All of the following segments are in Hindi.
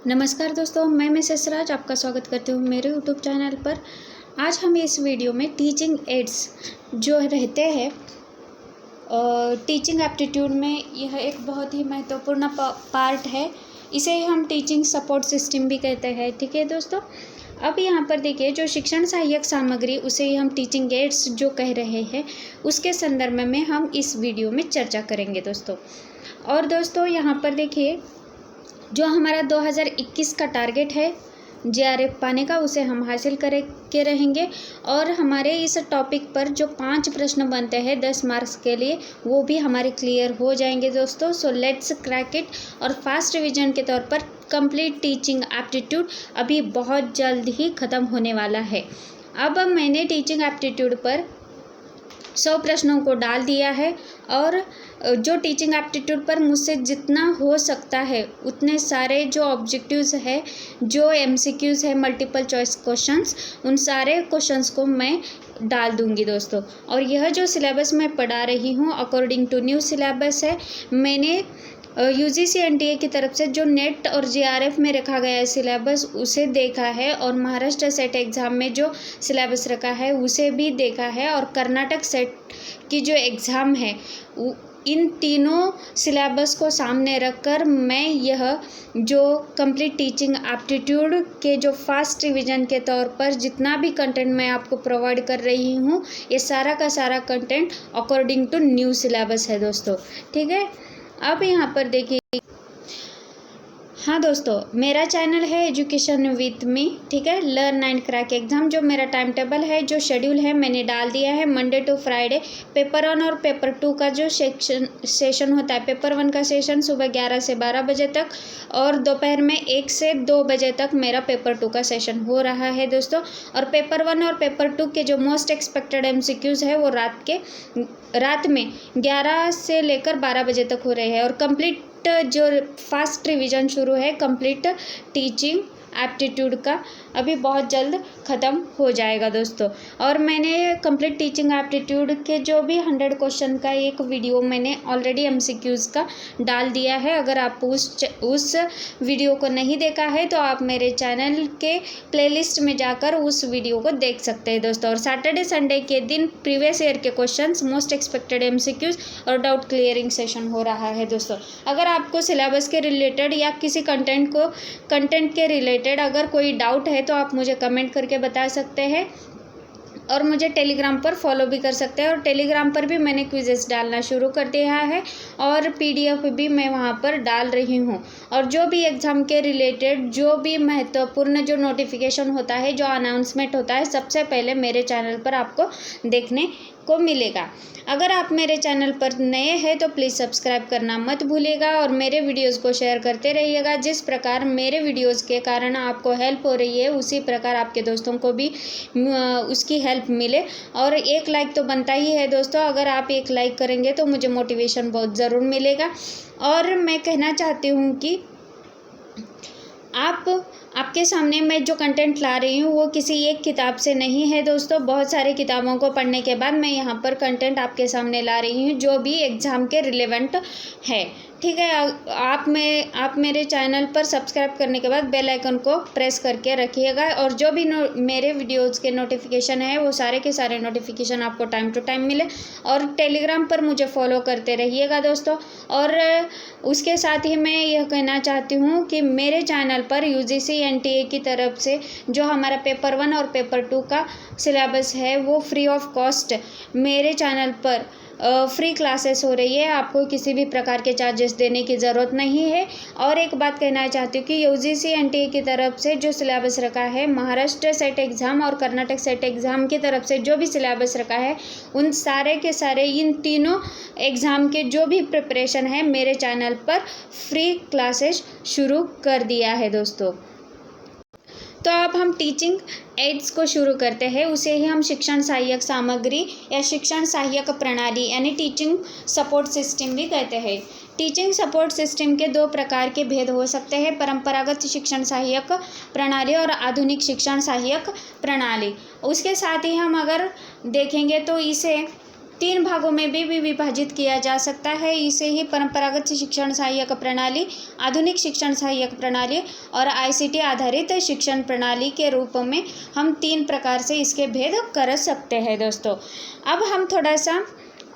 नमस्कार दोस्तों, मैं मिसेस राज आपका स्वागत करती हूँ मेरे यूट्यूब चैनल पर। आज हम इस वीडियो में टीचिंग एड्स जो रहते हैं टीचिंग एप्टीट्यूड में, यह एक बहुत ही महत्वपूर्ण पार्ट है। इसे हम टीचिंग सपोर्ट सिस्टम भी कहते हैं। ठीक है दोस्तों, अब यहाँ पर देखिए, जो शिक्षण सहायक सामग्री उसे ही हम टीचिंग एड्स जो कह रहे हैं, उसके संदर्भ में हम इस वीडियो में चर्चा करेंगे दोस्तों। और दोस्तों यहाँ पर देखिए, जो हमारा 2021 का टारगेट है JRF पाने का, उसे हम हासिल करके रहेंगे। और हमारे इस टॉपिक पर जो 5 प्रश्न बनते हैं 10 मार्क्स के लिए, वो भी हमारे क्लियर हो जाएंगे दोस्तों। So let's crack it. और फास्ट रिवीजन के तौर पर कंप्लीट टीचिंग एप्टीट्यूड अभी बहुत जल्द ही ख़त्म होने वाला है। अब मैंने टीचिंग एप्टीट्यूड पर 100 प्रश्नों को डाल दिया है, और जो टीचिंग एप्टीट्यूड पर मुझसे जितना हो सकता है उतने सारे जो ऑब्जेक्टिव्स है, जो MCQs है, मल्टीपल चॉइस क्वेश्चंस, उन सारे क्वेश्चंस को मैं डाल दूंगी दोस्तों। और यह जो सिलेबस मैं पढ़ा रही हूँ अकॉर्डिंग टू न्यू सिलेबस है। मैंने UGC NTA की तरफ से जो नेट और JRF में रखा गया है सिलेबस, उसे देखा है, और महाराष्ट्र सेट एग्ज़ाम में जो सिलेबस रखा है उसे भी देखा है, और कर्नाटक सेट की जो एग्ज़ाम है, इन तीनों सिलेबस को सामने रखकर मैं यह जो कंप्लीट टीचिंग एप्टीट्यूड के जो फास्ट रिवीजन के तौर पर जितना भी कंटेंट मैं आपको प्रोवाइड कर रही हूँ, ये सारा का सारा content according to new syllabus है दोस्तों। ठीक है, अब यहाँ पर देखिए, हाँ दोस्तों, मेरा चैनल है एजुकेशन विथ मी। ठीक है, लर्न एंड क्रैक एग्ज़ाम, जो मेरा टाइम टेबल है, जो शेड्यूल है, मैंने डाल दिया है। मंडे टू फ्राइडे पेपर 1 और पेपर 2 का जो सेशन होता है, पेपर 1 का सेशन सुबह 11 से 12 बजे तक, और दोपहर में 1 से 2 बजे तक मेरा पेपर 2 का सेशन हो रहा है दोस्तों। और पेपर 1 और पेपर 2 के जो मोस्ट एक्सपेक्टेड MCQs है, वो रात में 11 से लेकर 12 बजे तक हो रहे हैं। और कंप्लीट जो फास्ट रिवीजन शुरू है कंप्लीट टीचिंग एप्टीट्यूड का, अभी बहुत जल्द ख़त्म हो जाएगा दोस्तों। और मैंने कंप्लीट टीचिंग एप्टीट्यूड के जो भी 100 क्वेश्चन का एक वीडियो मैंने ऑलरेडी MCQs का डाल दिया है। अगर आप उस वीडियो को नहीं देखा है तो आप मेरे चैनल के प्लेलिस्ट में जाकर उस वीडियो को देख सकते हैं दोस्तों। और सैटरडे संडे के दिन प्रीवियस ईयर के क्वेश्चंस, मोस्ट एक्सपेक्टेड MCQs और डाउट क्लियरिंग सेशन हो रहा है दोस्तों। अगर आपको सिलेबस के रिलेटेड या किसी कंटेंट के रिलेटेड अगर कोई डाउट है तो आप मुझे कमेंट करके बता सकते हैं, और मुझे टेलीग्राम पर फॉलो भी कर सकते हैं। और टेलीग्राम पर भी मैंने क्विजेस डालना शुरू कर दिया है, और PDF भी मैं वहाँ पर डाल रही हूँ। और जो भी एग्ज़ाम के रिलेटेड जो भी महत्वपूर्ण जो नोटिफिकेशन होता है, जो अनाउंसमेंट होता है, सबसे पहले मेरे चैनल पर आपको देखने को मिलेगा। अगर आप मेरे चैनल पर नए हैं तो प्लीज़ सब्सक्राइब करना मत भूलिएगा, और मेरे वीडियोस को शेयर करते रहिएगा। जिस प्रकार मेरे वीडियोस के कारण आपको हेल्प हो रही है, उसी प्रकार आपके दोस्तों को भी उसकी हेल्प मिले। और एक लाइक तो बनता ही है दोस्तों, अगर आप एक लाइक करेंगे तो मुझे मोटिवेशन बहुत ज़रूर मिलेगा। और मैं कहना चाहती हूँ कि आपके सामने मैं जो कंटेंट ला रही हूँ वो किसी एक किताब से नहीं है दोस्तों। बहुत सारे किताबों को पढ़ने के बाद मैं यहाँ पर कंटेंट आपके सामने ला रही हूँ जो भी एग्ज़ाम के रिलेवेंट है। ठीक है, आप मेरे चैनल पर सब्सक्राइब करने के बाद बेल आइकन को प्रेस करके रखिएगा, और जो भी मेरे वीडियोस के नोटिफिकेशन है वो सारे के सारे नोटिफिकेशन आपको टाइम टू टाइम मिले। और टेलीग्राम पर मुझे फॉलो करते रहिएगा दोस्तों। और उसके साथ ही मैं यह कहना चाहती हूँ कि मेरे चैनल पर UGC NTA की तरफ से जो हमारा पेपर 1 और पेपर 2 का सिलेबस है, वो फ्री ऑफ कॉस्ट मेरे चैनल पर फ्री क्लासेस हो रही है। आपको किसी भी प्रकार के चार्जेस देने की ज़रूरत नहीं है। और एक बात कहना चाहती हूँ कि UGC NTA की तरफ से जो सिलेबस रखा है, महाराष्ट्र सेट एग्ज़ाम और कर्नाटक सेट एग्ज़ाम की तरफ से जो भी सिलेबस रखा है, उन सारे के सारे इन तीनों एग्ज़ाम के जो भी प्रिपरेशन है, मेरे चैनल पर फ्री क्लासेस शुरू कर दिया है दोस्तों। तो अब हम टीचिंग एड्स को शुरू करते हैं। उसे ही हम शिक्षण सहायक सामग्री या शिक्षण सहायक प्रणाली यानी टीचिंग सपोर्ट सिस्टम भी कहते हैं। टीचिंग सपोर्ट सिस्टम के 2 प्रकार के भेद हो सकते हैं, परंपरागत शिक्षण सहायक प्रणाली और आधुनिक शिक्षण सहायक प्रणाली। उसके साथ ही हम अगर देखेंगे तो इसे 3 भागों में भी विभाजित किया जा सकता है। इसे ही परंपरागत शिक्षण सहायक प्रणाली, आधुनिक शिक्षण सहायक प्रणाली और आईसीटी आधारित शिक्षण प्रणाली के रूप में हम 3 प्रकार से इसके भेद कर सकते हैं दोस्तों। अब हम थोड़ा सा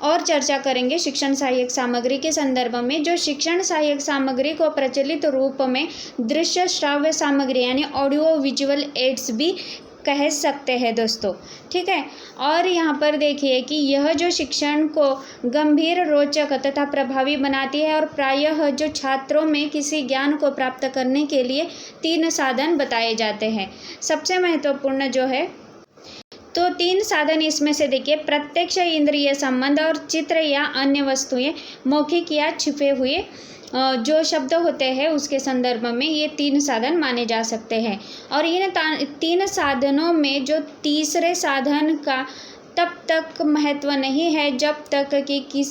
और चर्चा करेंगे शिक्षण सहायक सामग्री के संदर्भ में। जो शिक्षण सहायक सामग्री को प्रचलित रूप में दृश्य श्राव्य सामग्री यानी ऑडियो विजुअल एड्स भी कह सकते हैं दोस्तों, ठीक है। और यहाँ पर देखिए कि यह जो शिक्षण को गंभीर, रोचक तथा प्रभावी बनाती है और प्रायः जो छात्रों में किसी ज्ञान को प्राप्त करने के लिए 3 साधन बताए जाते हैं। सबसे महत्वपूर्ण जो है तो 3 साधन इसमें से देखिए, प्रत्यक्ष इंद्रिय संबंध और चित्र या अन्य वस्तुएं, मौखिक या छिपे हुए जो शब्द होते हैं उसके संदर्भ में ये 3 साधन माने जा सकते हैं। और इन 3 साधनों में जो तीसरे साधन का तब तक महत्व नहीं है जब तक कि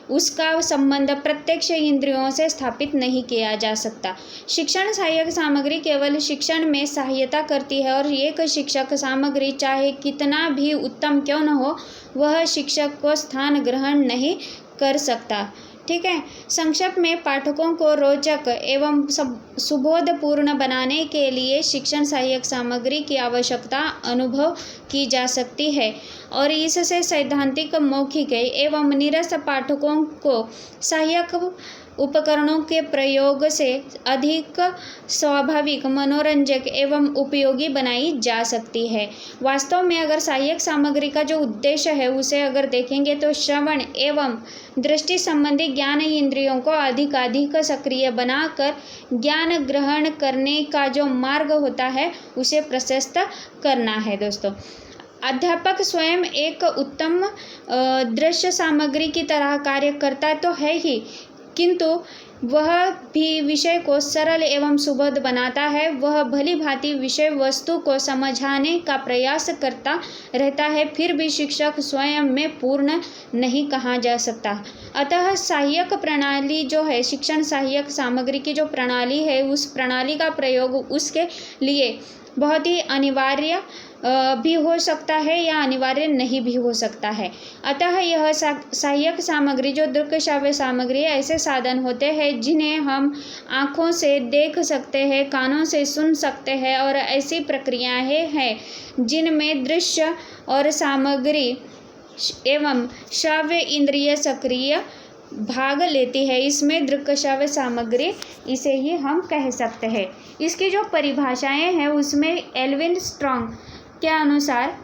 उसका संबंध प्रत्यक्ष इंद्रियों से स्थापित नहीं किया जा सकता। शिक्षण सहायक सामग्री केवल शिक्षण में सहायता करती है और एक शिक्षक सामग्री चाहे कितना भी उत्तम क्यों न हो, वह शिक्षक को स्थान ग्रहण नहीं कर सकता, ठीक है। संक्षेप में पाठकों को रोचक एवं सुबोधपूर्ण बनाने के लिए शिक्षण सहायक सामग्री की आवश्यकता अनुभव की जा सकती है और इससे सैद्धांतिक, मौखिक एवं नीरस पाठकों को सहायक उपकरणों के प्रयोग से अधिक स्वाभाविक, मनोरंजक एवं उपयोगी बनाई जा सकती है। वास्तव में अगर सहायक सामग्री का जो उद्देश्य है उसे अगर देखेंगे तो श्रवण एवं दृष्टि संबंधी ज्ञान इंद्रियों को अधिक सक्रिय बनाकर ज्ञान ग्रहण करने का जो मार्ग होता है उसे प्रशस्त करना है दोस्तों। अध्यापक स्वयं एक उत्तम दृश्य सामग्री की तरह कार्य करता तो है ही, किंतु वह भी विषय को सरल एवं सुबोध बनाता है। वह भली भांति विषय वस्तु को समझाने का प्रयास करता रहता है, फिर भी शिक्षक स्वयं में पूर्ण नहीं कहा जा सकता। अतः सहायक प्रणाली जो है, शिक्षण सहायक सामग्री की जो प्रणाली है, उस प्रणाली का प्रयोग उसके लिए बहुत ही अनिवार्य भी हो सकता है या अनिवार्य नहीं भी हो सकता है। अतः यह सहायक सामग्री जो दृश्य श्राव्य सामग्री ऐसे साधन होते हैं जिन्हें हम आँखों से देख सकते हैं, कानों से सुन सकते हैं और ऐसी प्रक्रियाएं हैं जिनमें दृश्य और सामग्री एवं श्राव्य इंद्रिय सक्रिय भाग लेती है। इसमें दृश्य श्राव्य सामग्री इसे ही हम कह सकते हैं। इसकी जो परिभाषाएं हैं उसमें एल्विन स्ट्रॉन्ग के अनुसार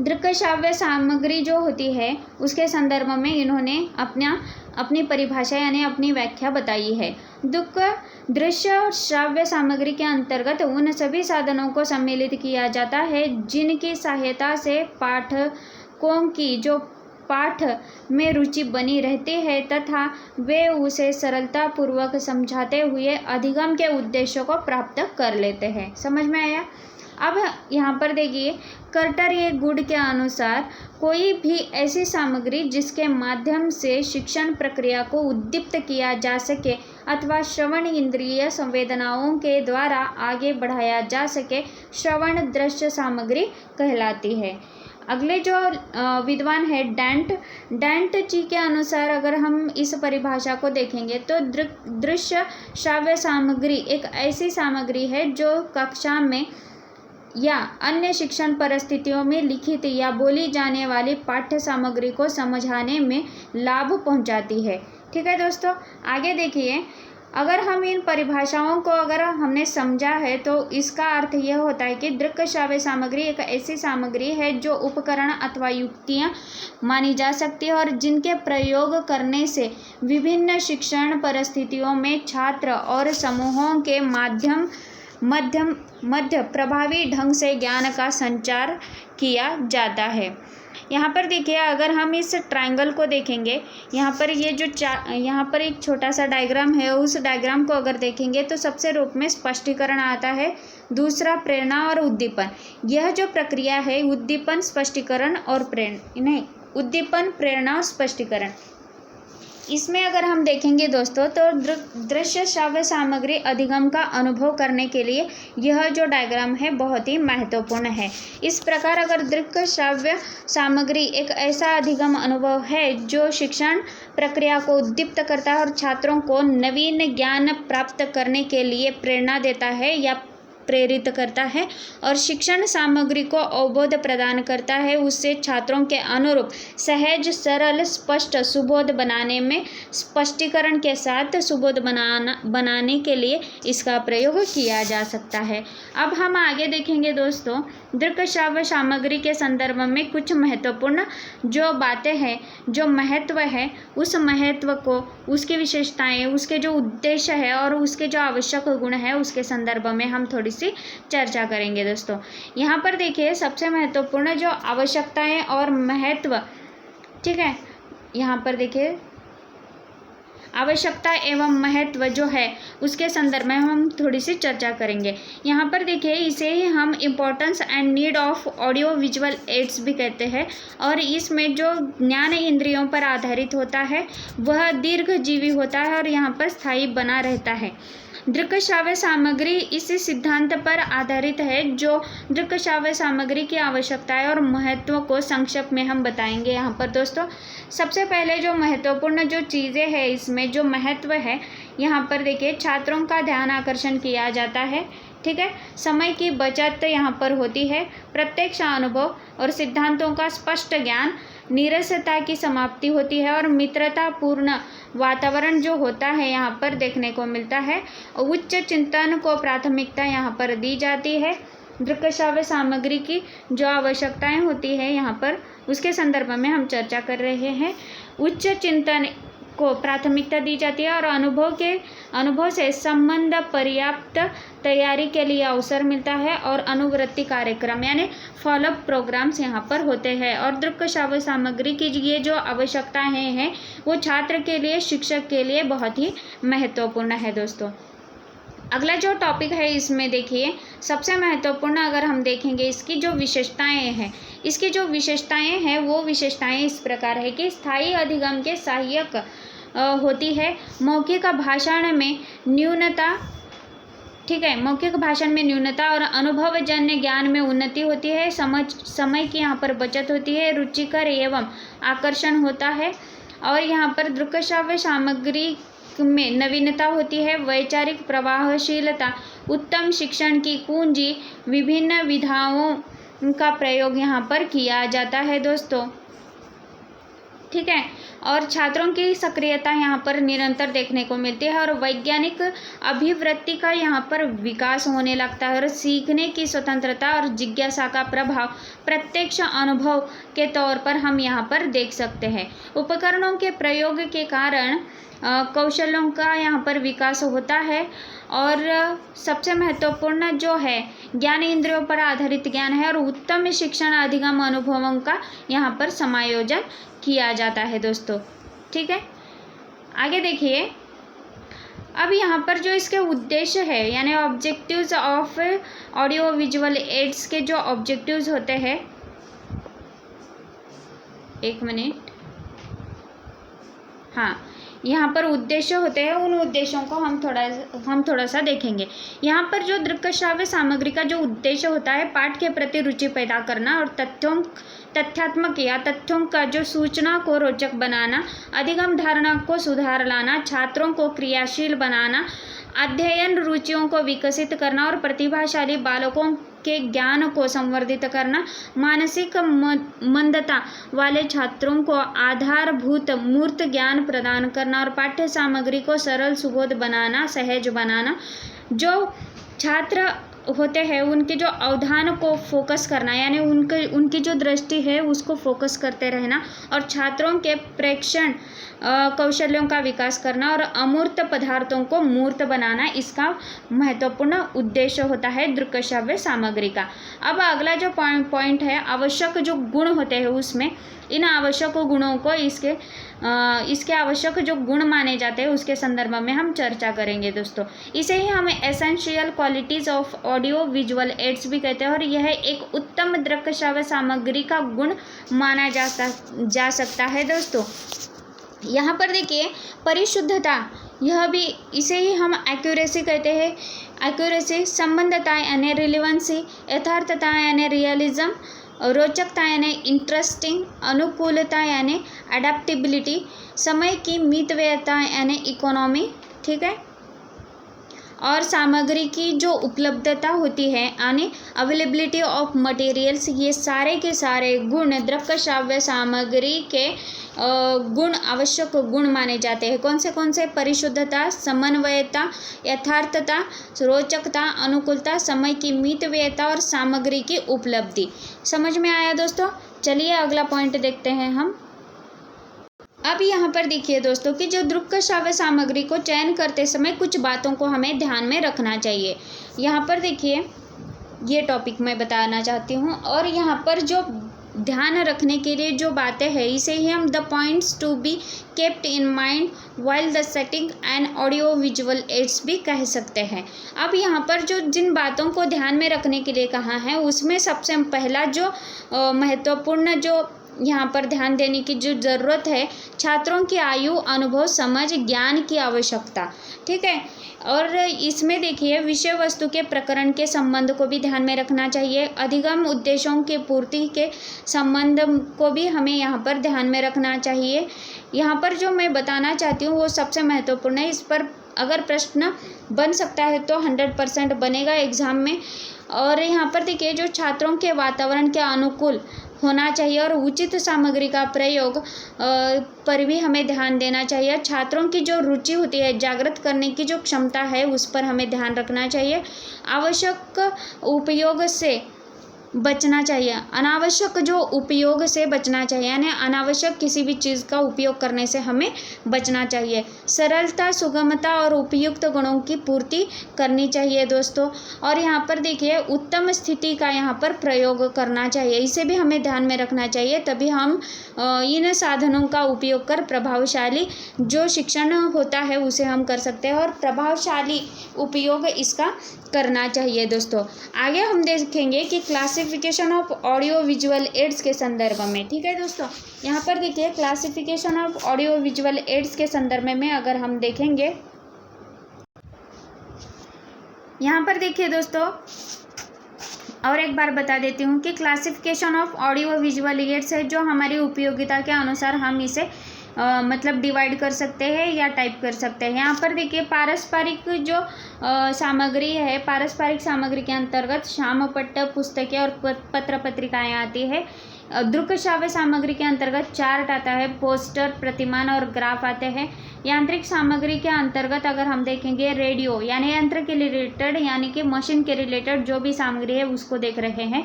दृश्य श्राव्य सामग्री जो होती है उसके संदर्भ में इन्होंने अपनी परिभाषा यानी अपनी व्याख्या बताई है। दृश्य और श्राव्य सामग्री के अंतर्गत उन सभी साधनों को सम्मिलित किया जाता है जिनकी सहायता से पाठकों की जो पाठ में रुचि बनी रहती है तथा वे उसे सरलता पूर्वक समझाते हुए अधिगम के उद्देश्यों को प्राप्त कर लेते हैं। समझ में आया? अब यहाँ पर देखिए, कर्टर ये गुड के अनुसार कोई भी ऐसी सामग्री जिसके माध्यम से शिक्षण प्रक्रिया को उद्दीप्त किया जा सके अथवा श्रवण इंद्रिय संवेदनाओं के द्वारा आगे बढ़ाया जा सके, श्रवण दृश्य सामग्री कहलाती है। अगले जो विद्वान है डेंट जी के अनुसार अगर हम इस परिभाषा को देखेंगे तो दृश्य श्राव्य सामग्री एक ऐसी सामग्री है जो कक्षा में या अन्य शिक्षण परिस्थितियों में लिखित या बोली जाने वाली पाठ्य सामग्री को समझाने में लाभ पहुंचाती है। ठीक है दोस्तों, आगे देखिए, अगर हम इन परिभाषाओं को अगर हमने समझा है तो इसका अर्थ यह होता है कि दृश्य श्राव्य सामग्री एक ऐसी सामग्री है जो उपकरण अथवा युक्तियाँ मानी जा सकती है और जिनके प्रयोग करने से विभिन्न शिक्षण परिस्थितियों में छात्र और समूहों के मध्य प्रभावी ढंग से ज्ञान का संचार किया जाता है। यहाँ पर देखिए, अगर हम इस ट्रायंगल को देखेंगे, यहाँ पर ये जो यहाँ पर एक छोटा सा डायग्राम है, उस डायग्राम को अगर देखेंगे तो सबसे रूप में स्पष्टीकरण आता है, दूसरा प्रेरणा और उद्दीपन। यह जो प्रक्रिया है उद्दीपन, स्पष्टीकरण और उद्दीपन, प्रेरणा और स्पष्टीकरण, इसमें अगर हम देखेंगे दोस्तों तो दृश्य श्राव्य सामग्री अधिगम का अनुभव करने के लिए यह जो डायग्राम है बहुत ही महत्वपूर्ण है। इस प्रकार अगर दृश्य श्राव्य सामग्री एक ऐसा अधिगम अनुभव है जो शिक्षण प्रक्रिया को उद्दीप्त करता है और छात्रों को नवीन ज्ञान प्राप्त करने के लिए प्रेरणा देता है या प्रेरित करता है और शिक्षण सामग्री को अवबोध प्रदान करता है, उससे छात्रों के अनुरूप सहज सरल स्पष्ट सुबोध बनाने में स्पष्टीकरण के साथ सुबोध बनाने के लिए इसका प्रयोग किया जा सकता है। अब हम आगे देखेंगे दोस्तों दृश्य श्राव्य सामग्री के संदर्भ में कुछ महत्वपूर्ण जो बातें हैं, जो महत्व है, उस महत्व को, उसकी विशेषताएं, उसके जो उद्देश्य है और उसके जो आवश्यक गुण है उसके संदर्भ में हम थोड़ी सी चर्चा करेंगे दोस्तों। यहाँ पर देखिए सबसे महत्वपूर्ण जो आवश्यकताएं और महत्व, ठीक है, यहाँ पर देखिए आवश्यकता एवं महत्व जो है उसके संदर्भ में हम थोड़ी सी चर्चा करेंगे। यहाँ पर देखिए इसे ही हम importance and need of audio visual aids भी कहते हैं और इसमें जो ज्ञान इंद्रियों पर आधारित होता है वह दीर्घजीवी होता है और यहाँ पर स्थायी बना रहता है। दृश्य श्राव्य सामग्री इस सिद्धांत पर आधारित है। जो दृश्य श्राव्य सामग्री की आवश्यकताएं और महत्व को संक्षेप में हम बताएंगे यहाँ पर दोस्तों। सबसे पहले जो महत्वपूर्ण जो चीज़ें हैं इसमें जो महत्व है यहाँ पर देखिए छात्रों का ध्यान आकर्षण किया जाता है, ठीक है, समय की बचत यहाँ पर होती है, प्रत्यक्ष अनुभव और सिद्धांतों का स्पष्ट ज्ञान, नीरसता की समाप्ति होती है और मित्रतापूर्ण वातावरण जो होता है यहाँ पर देखने को मिलता है। उच्च चिंतन को प्राथमिकता यहाँ पर दी जाती है। दृश्य श्राव्य सामग्री की जो आवश्यकताएं होती है यहाँ पर उसके संदर्भ में हम चर्चा कर रहे हैं। उच्च चिंतन को प्राथमिकता दी जाती है और अनुभव से संबंध पर्याप्त तैयारी के लिए अवसर मिलता है और अनुवृत्ति कार्यक्रम यानी फॉलोअप प्रोग्राम्स यहाँ पर होते हैं। और दृश्य श्राव्य सामग्री की ये जो आवश्यकताएं हैं वो छात्र के लिए, शिक्षक के लिए बहुत ही महत्वपूर्ण है दोस्तों। अगला जो टॉपिक है इसमें देखिए सबसे महत्वपूर्ण अगर हम देखेंगे इसकी जो विशेषताएं हैं, इसकी जो विशेषताएं हैं वो विशेषताएं इस प्रकार है कि स्थायी अधिगम के सहायक होती है, मौखिक भाषण में न्यूनता, ठीक है, मौखिक भाषण में न्यूनता और अनुभवजन्य ज्ञान में उन्नति होती है, समय की यहाँ पर बचत होती है, रुचिकर एवं आकर्षण होता है और यहाँ पर दृश्य श्राव्य सामग्री में नवीनता होती है, वैचारिक प्रवाहशीलता, उत्तम शिक्षण की कुंजी, विभिन्न विधाओं का प्रयोग यहाँ पर किया जाता है दोस्तों, ठीक है, और छात्रों की सक्रियता यहाँ पर निरंतर देखने को मिलती है और वैज्ञानिक अभिवृत्ति का यहाँ पर विकास होने लगता है और सीखने की स्वतंत्रता और जिज्ञासा का प्रभाव प्रत्यक्ष अनुभव के तौर पर हम यहाँ पर देख सकते हैं। उपकरणों के प्रयोग के कारण कौशलों का यहाँ पर विकास होता है और सबसे महत्वपूर्ण जो है ज्ञान इंद्रियों पर आधारित ज्ञान है और उत्तम शिक्षण अधिगम अनुभवों का यहाँ पर समायोजन किया जाता है दोस्तों, ठीक है। आगे देखिए अब यहाँ पर जो इसके उद्देश्य है यानी objectives of audio visual ads के जो ऑब्जेक्टिव्स होते हैं, एक मिनट, हाँ, यहाँ पर उद्देश्य होते हैं, उन उद्देश्यों को हम थोड़ा सा देखेंगे। यहाँ पर जो दृश्य श्राव्य सामग्री का जो उद्देश्य होता है पाठ के प्रति रुचि पैदा करना और तथ्यात्मक या तथ्यों का जो सूचना को रोचक बनाना, अधिगम धारणा को सुधार लाना, छात्रों को क्रियाशील बनाना, अध्ययन रुचियों को विकसित करना और प्रतिभाशाली बालकों के ज्ञान को संवर्धित करना, मानसिक मंदता वाले छात्रों को आधारभूत मूर्त ज्ञान प्रदान करना और पाठ्य सामग्री को सरल सुबोध बनाना, सहज बनाना, जो छात्र होते हैं उनके जो अवधान को फोकस करना यानी उनकी जो दृष्टि है उसको फोकस करते रहना और छात्रों के प्रेक्षण कौशल्यों का विकास करना और अमूर्त पदार्थों को मूर्त बनाना, इसका महत्वपूर्ण उद्देश्य होता है दृश्य श्राव्य सामग्री का। अब अगला जो पॉइंट है आवश्यक जो गुण होते हैं उसमें इन आवश्यक गुणों को इसके आवश्यक जो गुण माने जाते हैं उसके संदर्भ में हम चर्चा करेंगे दोस्तों। इसे ही हम essential qualities of audio visual aids भी कहते हैं और यह एक उत्तम दृश्य श्राव्य सामग्री का गुण माना जा सकता है दोस्तों। यहाँ पर देखिए परिशुद्धता, यह भी इसे ही हम एक्यूरेसी कहते हैं। एक्यूरेसी, संबंधता यानी रिलेवेंसी, यथार्थता यानी रियलिज्म, रोचकता यानी इंटरेस्टिंग, अनुकूलता यानी अडेप्टेबिलिटी, समय की मितव्ययता यानी इकोनॉमी, ठीक है। और सामग्री की जो उपलब्धता होती है यानी अवेलेबिलिटी ऑफ मटेरियल्स, ये सारे के सारे गुण दृक् श्राव्य सामग्री के गुण आवश्यक गुण माने जाते हैं। कौन से? परिशुद्धता, समन्वयता, यथार्थता, रोचकता, अनुकूलता, समय की मितव्ययता और सामग्री की उपलब्धि। समझ में आया दोस्तों? चलिए अगला पॉइंट देखते हैं हम। अब यहाँ पर देखिए दोस्तों कि जो दृक् श्राव्य सामग्री को चयन करते समय कुछ बातों को हमें ध्यान में रखना चाहिए। यहाँ पर देखिए ये टॉपिक मैं बताना चाहती हूँ, और यहाँ पर जो ध्यान रखने के लिए जो बातें हैं इसे ही हम the points to be kept in mind while the setting and audio visual aids भी कह सकते हैं। अब यहाँ पर जो जिन बातों को ध्यान में रखने के लिए कहा है उसमें सबसे पहला जो महत्वपूर्ण जो यहाँ पर ध्यान देने की जो ज़रूरत है, छात्रों की आयु, अनुभव, समझ, ज्ञान की आवश्यकता, ठीक है। और इसमें देखिए विषय वस्तु के प्रकरण के संबंध को भी ध्यान में रखना चाहिए। अधिगम उद्देश्यों के पूर्ति के संबंध को भी हमें यहाँ पर ध्यान में रखना चाहिए। यहाँ पर जो मैं बताना चाहती हूँ वो सबसे महत्वपूर्ण है। इस पर अगर प्रश्न बन सकता है तो 100% बनेगा एग्ज़ाम में। और यहाँ पर देखिए जो छात्रों के वातावरण के अनुकूल होना चाहिए और उचित सामग्री का प्रयोग पर भी हमें ध्यान देना चाहिए। छात्रों की जो रुचि होती है, जागृत करने की जो क्षमता है उस पर हमें ध्यान रखना चाहिए। आवश्यक उपयोग से बचना चाहिए, अनावश्यक जो उपयोग से बचना चाहिए, यानी अनावश्यक किसी भी चीज़ का उपयोग करने से हमें बचना चाहिए। सरलता, सुगमता और उपयुक्त गुणों की पूर्ति करनी चाहिए दोस्तों। और यहाँ पर देखिए उत्तम स्थिति का यहाँ पर प्रयोग करना चाहिए, इसे भी हमें ध्यान में रखना चाहिए। तभी हम इन साधनों का उपयोग कर प्रभावशाली जो शिक्षण होता है उसे हम कर सकते हैं, और प्रभावशाली उपयोग इसका करना चाहिए दोस्तों। आगे हम देखेंगे कि classification of audio visual ads के संदर्भ में, ठीक है दोस्तों। यहाँ पर देखिए classification of audio visual ads के संदर्भ में अगर हम देखेंगे, यहाँ पर देखिए दोस्तों और एक बार बता देती हूँ कि classification of audio visual ads है जो हमारी उपयोगिता के अनुसार हम इसे मतलब डिवाइड कर सकते हैं या टाइप कर सकते हैं। यहाँ पर देखिए पारस्परिक जो सामग्री है, पारस्परिक सामग्री के अंतर्गत श्यामपट्ट, पुस्तकें और पत्र पत्रिकाएँ आती है। दृक् श्राव्य सामग्री के अंतर्गत चार्ट आता है, पोस्टर, प्रतिमान और ग्राफ आते हैं। यांत्रिक सामग्री के अंतर्गत अगर हम देखेंगे रेडियो यानी यंत्र के रिलेटेड यानी कि मशीन के रिलेटेड जो भी सामग्री है उसको देख रहे हैं।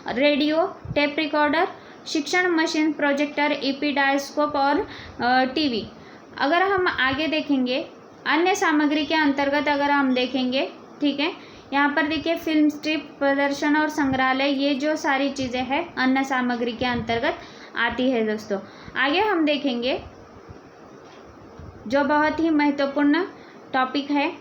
रेडियो, टेप रिकॉर्डर, शिक्षण मशीन, प्रोजेक्टर, एपीडायस्कोप और टीवी। अगर हम आगे देखेंगे अन्य सामग्री के अंतर्गत अगर हम देखेंगे, ठीक है, यहाँ पर देखिए फिल्म स्ट्रिप, प्रदर्शन और संग्रहालय, ये जो सारी चीज़ें हैं अन्य सामग्री के अंतर्गत आती है दोस्तों। आगे हम देखेंगे जो बहुत ही महत्वपूर्ण टॉपिक है,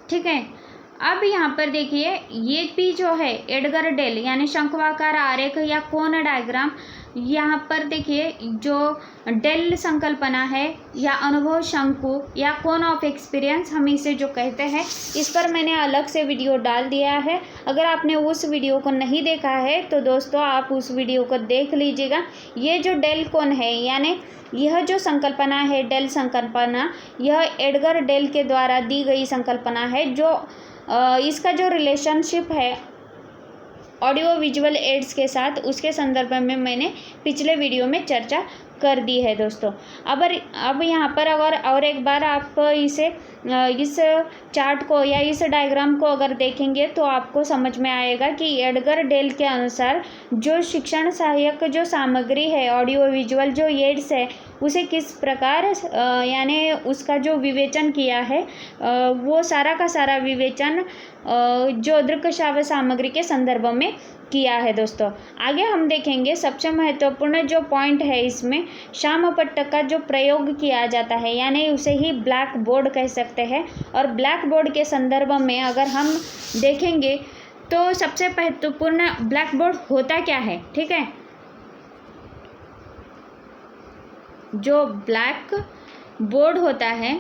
ठीक है। अब यहाँ पर देखिए ये भी जो है एडगर डेल यानी शंक्वाकार आरेख या कोन डायग्राम, यहाँ पर देखिए जो डेल संकल्पना है या अनुभव शंकु या कोन ऑफ एक्सपीरियंस हम इसे जो कहते हैं, इस पर मैंने अलग से वीडियो डाल दिया है। अगर आपने उस वीडियो को नहीं देखा है तो दोस्तों आप उस वीडियो को देख लीजिएगा। ये जो डेल कोन है यानी यह जो संकल्पना है डेल संकल्पना, यह एडगर डेल के द्वारा दी गई संकल्पना है। जो इसका जो रिलेशनशिप है ऑडियो विजुअल एड्स के साथ उसके संदर्भ में मैंने पिछले वीडियो में चर्चा कर दी है दोस्तों। अब यहाँ पर अगर और एक बार आप इस चार्ट को या इस डायग्राम को अगर देखेंगे तो आपको समझ में आएगा कि एडगर डेल के अनुसार जो शिक्षण सहायक जो सामग्री है ऑडियो विजुअल जो एड्स है उसे किस प्रकार यानी उसका जो विवेचन किया है वो सारा का सारा विवेचन जो दृक् श्राव्य सामग्री के संदर्भ में किया है दोस्तों। आगे हम देखेंगे सबसे महत्वपूर्ण जो पॉइंट है इसमें श्यामपट्ट का जो प्रयोग किया जाता है यानी उसे ही ब्लैक बोर्ड कह सकते हैं। और ब्लैक बोर्ड के संदर्भ में अगर हम देखेंगे तो सबसे महत्वपूर्ण ब्लैक बोर्ड होता क्या है, ठीक है। जो ब्लैक बोर्ड होता है,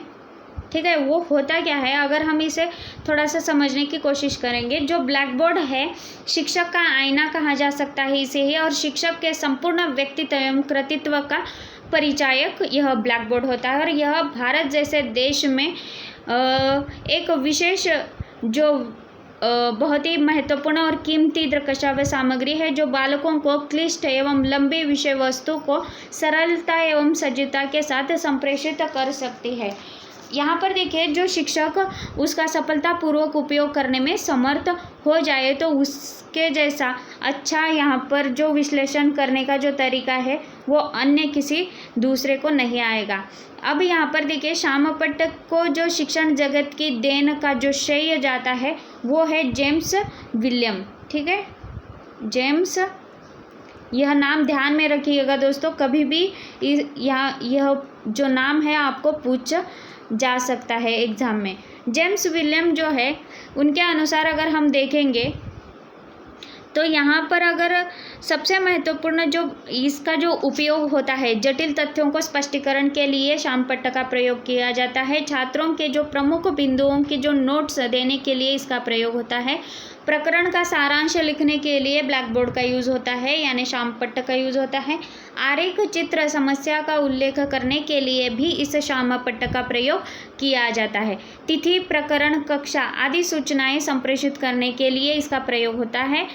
ठीक है, वो होता क्या है, अगर हम इसे थोड़ा सा समझने की कोशिश करेंगे। जो ब्लैक बोर्ड है शिक्षक का आईना कहा जा सकता है इसे ही, और शिक्षक के संपूर्ण व्यक्तित्व एवं कृतित्व का परिचायक यह ब्लैक बोर्ड होता है। और यह भारत जैसे देश में एक विशेष जो बहुत ही महत्वपूर्ण और कीमती दृक्श्राव्य सामग्री है, जो बालकों को क्लिष्ट एवं लंबी विषय वस्तु को सरलता एवं सजीवता के साथ संप्रेषित कर सकती है। यहाँ पर देखिए, जो शिक्षक उसका सफलतापूर्वक उपयोग करने में समर्थ हो जाए तो उसके जैसा अच्छा यहाँ पर जो विश्लेषण करने का जो तरीका है वो अन्य किसी दूसरे को नहीं आएगा। अब यहाँ पर देखिए, श्यामपट्ट को जो शिक्षण जगत की देन का जो श्रेय जाता है वो है जेम्स विलियम, ठीक है, जेम्स। यह नाम ध्यान में रखिएगा दोस्तों, कभी भी यहाँ यह जो नाम है आपको पूछ जा सकता है एग्ज़ाम में। जेम्स विलियम जो है उनके अनुसार अगर हम देखेंगे तो यहाँ पर अगर सबसे महत्वपूर्ण जो इसका जो उपयोग होता है, जटिल तथ्यों को स्पष्टीकरण के लिए श्यामपट्ट का प्रयोग किया जाता है। छात्रों के जो प्रमुख बिंदुओं की जो नोट्स देने के लिए इसका प्रयोग होता है। प्रकरण का सारांश लिखने के लिए ब्लैक बोर्ड का यूज़ होता है, यानी श्यामपट्ट का यूज़ होता है। आरेख चित्र समस्या का उल्लेख करने के लिए भी इस श्यामपट्ट का प्रयोग किया जाता है। तिथि, प्रकरण, कक्षा आदि सूचनाएं संप्रेषित करने के लिए इसका प्रयोग होता है।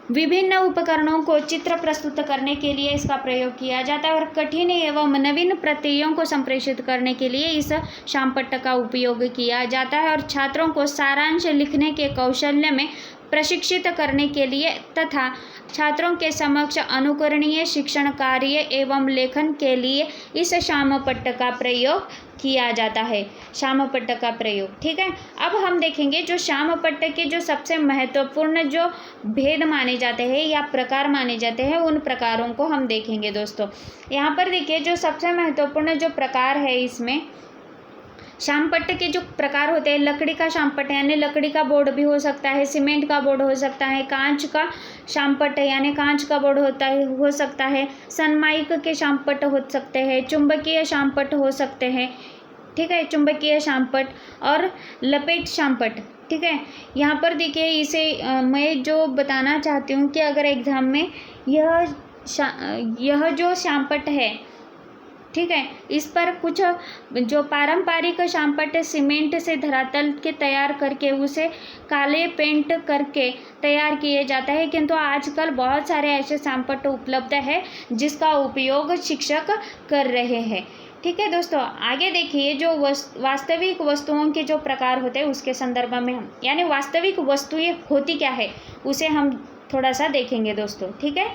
विभिन्न उपकरणों को चित्र प्रस्तुत करने के लिए इसका प्रयोग किया जाता है और कठिन एवं नवीन प्रत्ययों को संप्रेषित करने के लिए इस श्यामपट्ट का उपयोग किया जाता है और छात्रों को सारांश लिखने के कौशल्य में प्रशिक्षित करने के लिए तथा छात्रों के समक्ष अनुकरणीय शिक्षण कार्य एवं लेखन के लिए इस श्यामपट्ट का प्रयोग किया जाता है। श्यामपट्ट का प्रयोग, ठीक है। अब हम देखेंगे जो श्यामपट्ट के जो सबसे महत्वपूर्ण जो भेद माने जाते हैं या प्रकार माने जाते हैं उन प्रकारों को हम देखेंगे दोस्तों। यहाँ पर देखिए, जो सबसे महत्वपूर्ण जो प्रकार है इसमें श्यामपट्ट के जो प्रकार होते हैं, लकड़ी का श्यामपट्ट यानी लकड़ी का बोर्ड भी हो सकता है, सीमेंट का बोर्ड हो सकता है, कांच का श्यामपट्ट यानी कांच का बोर्ड हो सकता है, सनमाइक के श्यामपट्ट हो सकते हैं, चुंबकीय श्यामपट्ट हो सकते हैं, ठीक है, चुंबकीय श्यामपट्ट और लपेट श्यामपट्ट, ठीक है। यहाँ पर देखिए, इसे मैं जो बताना चाहती हूँ कि अगर एग्ज़ाम में यह जो श्यामपट्ट है, ठीक है, इस पर कुछ जो पारंपरिक श्यामपट्ट सीमेंट से धरातल के तैयार करके उसे काले पेंट करके तैयार किए जाता है, किंतु आजकल बहुत सारे ऐसे श्यामपट्ट उपलब्ध है जिसका उपयोग शिक्षक कर रहे हैं, ठीक है दोस्तों। आगे देखिए, जो वास्तविक वस्तुओं के जो प्रकार होते हैं उसके संदर्भ में हम यानी वास्तविक वस्तुएं होती क्या है उसे हम थोड़ा सा देखेंगे दोस्तों, ठीक है।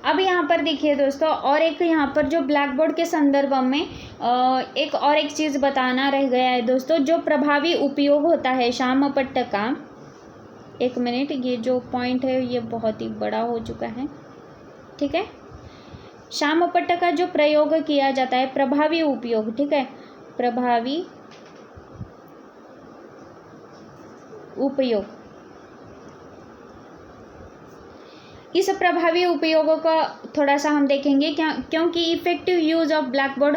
अब यहाँ पर देखिए दोस्तों, और एक यहाँ पर जो ब्लैक बोर्ड के संदर्भ में एक चीज़ बताना रह गया है दोस्तों, जो प्रभावी उपयोग होता है श्यामपट्ट का। एक मिनट, ये जो पॉइंट है ये बहुत ही बड़ा हो चुका है, ठीक है। श्यामपट्ट का जो प्रयोग किया जाता है, प्रभावी उपयोग, ठीक है, प्रभावी उपयोग। इस प्रभावी उपयोगों का थोड़ा सा हम देखेंगे क्योंकि effective use of black board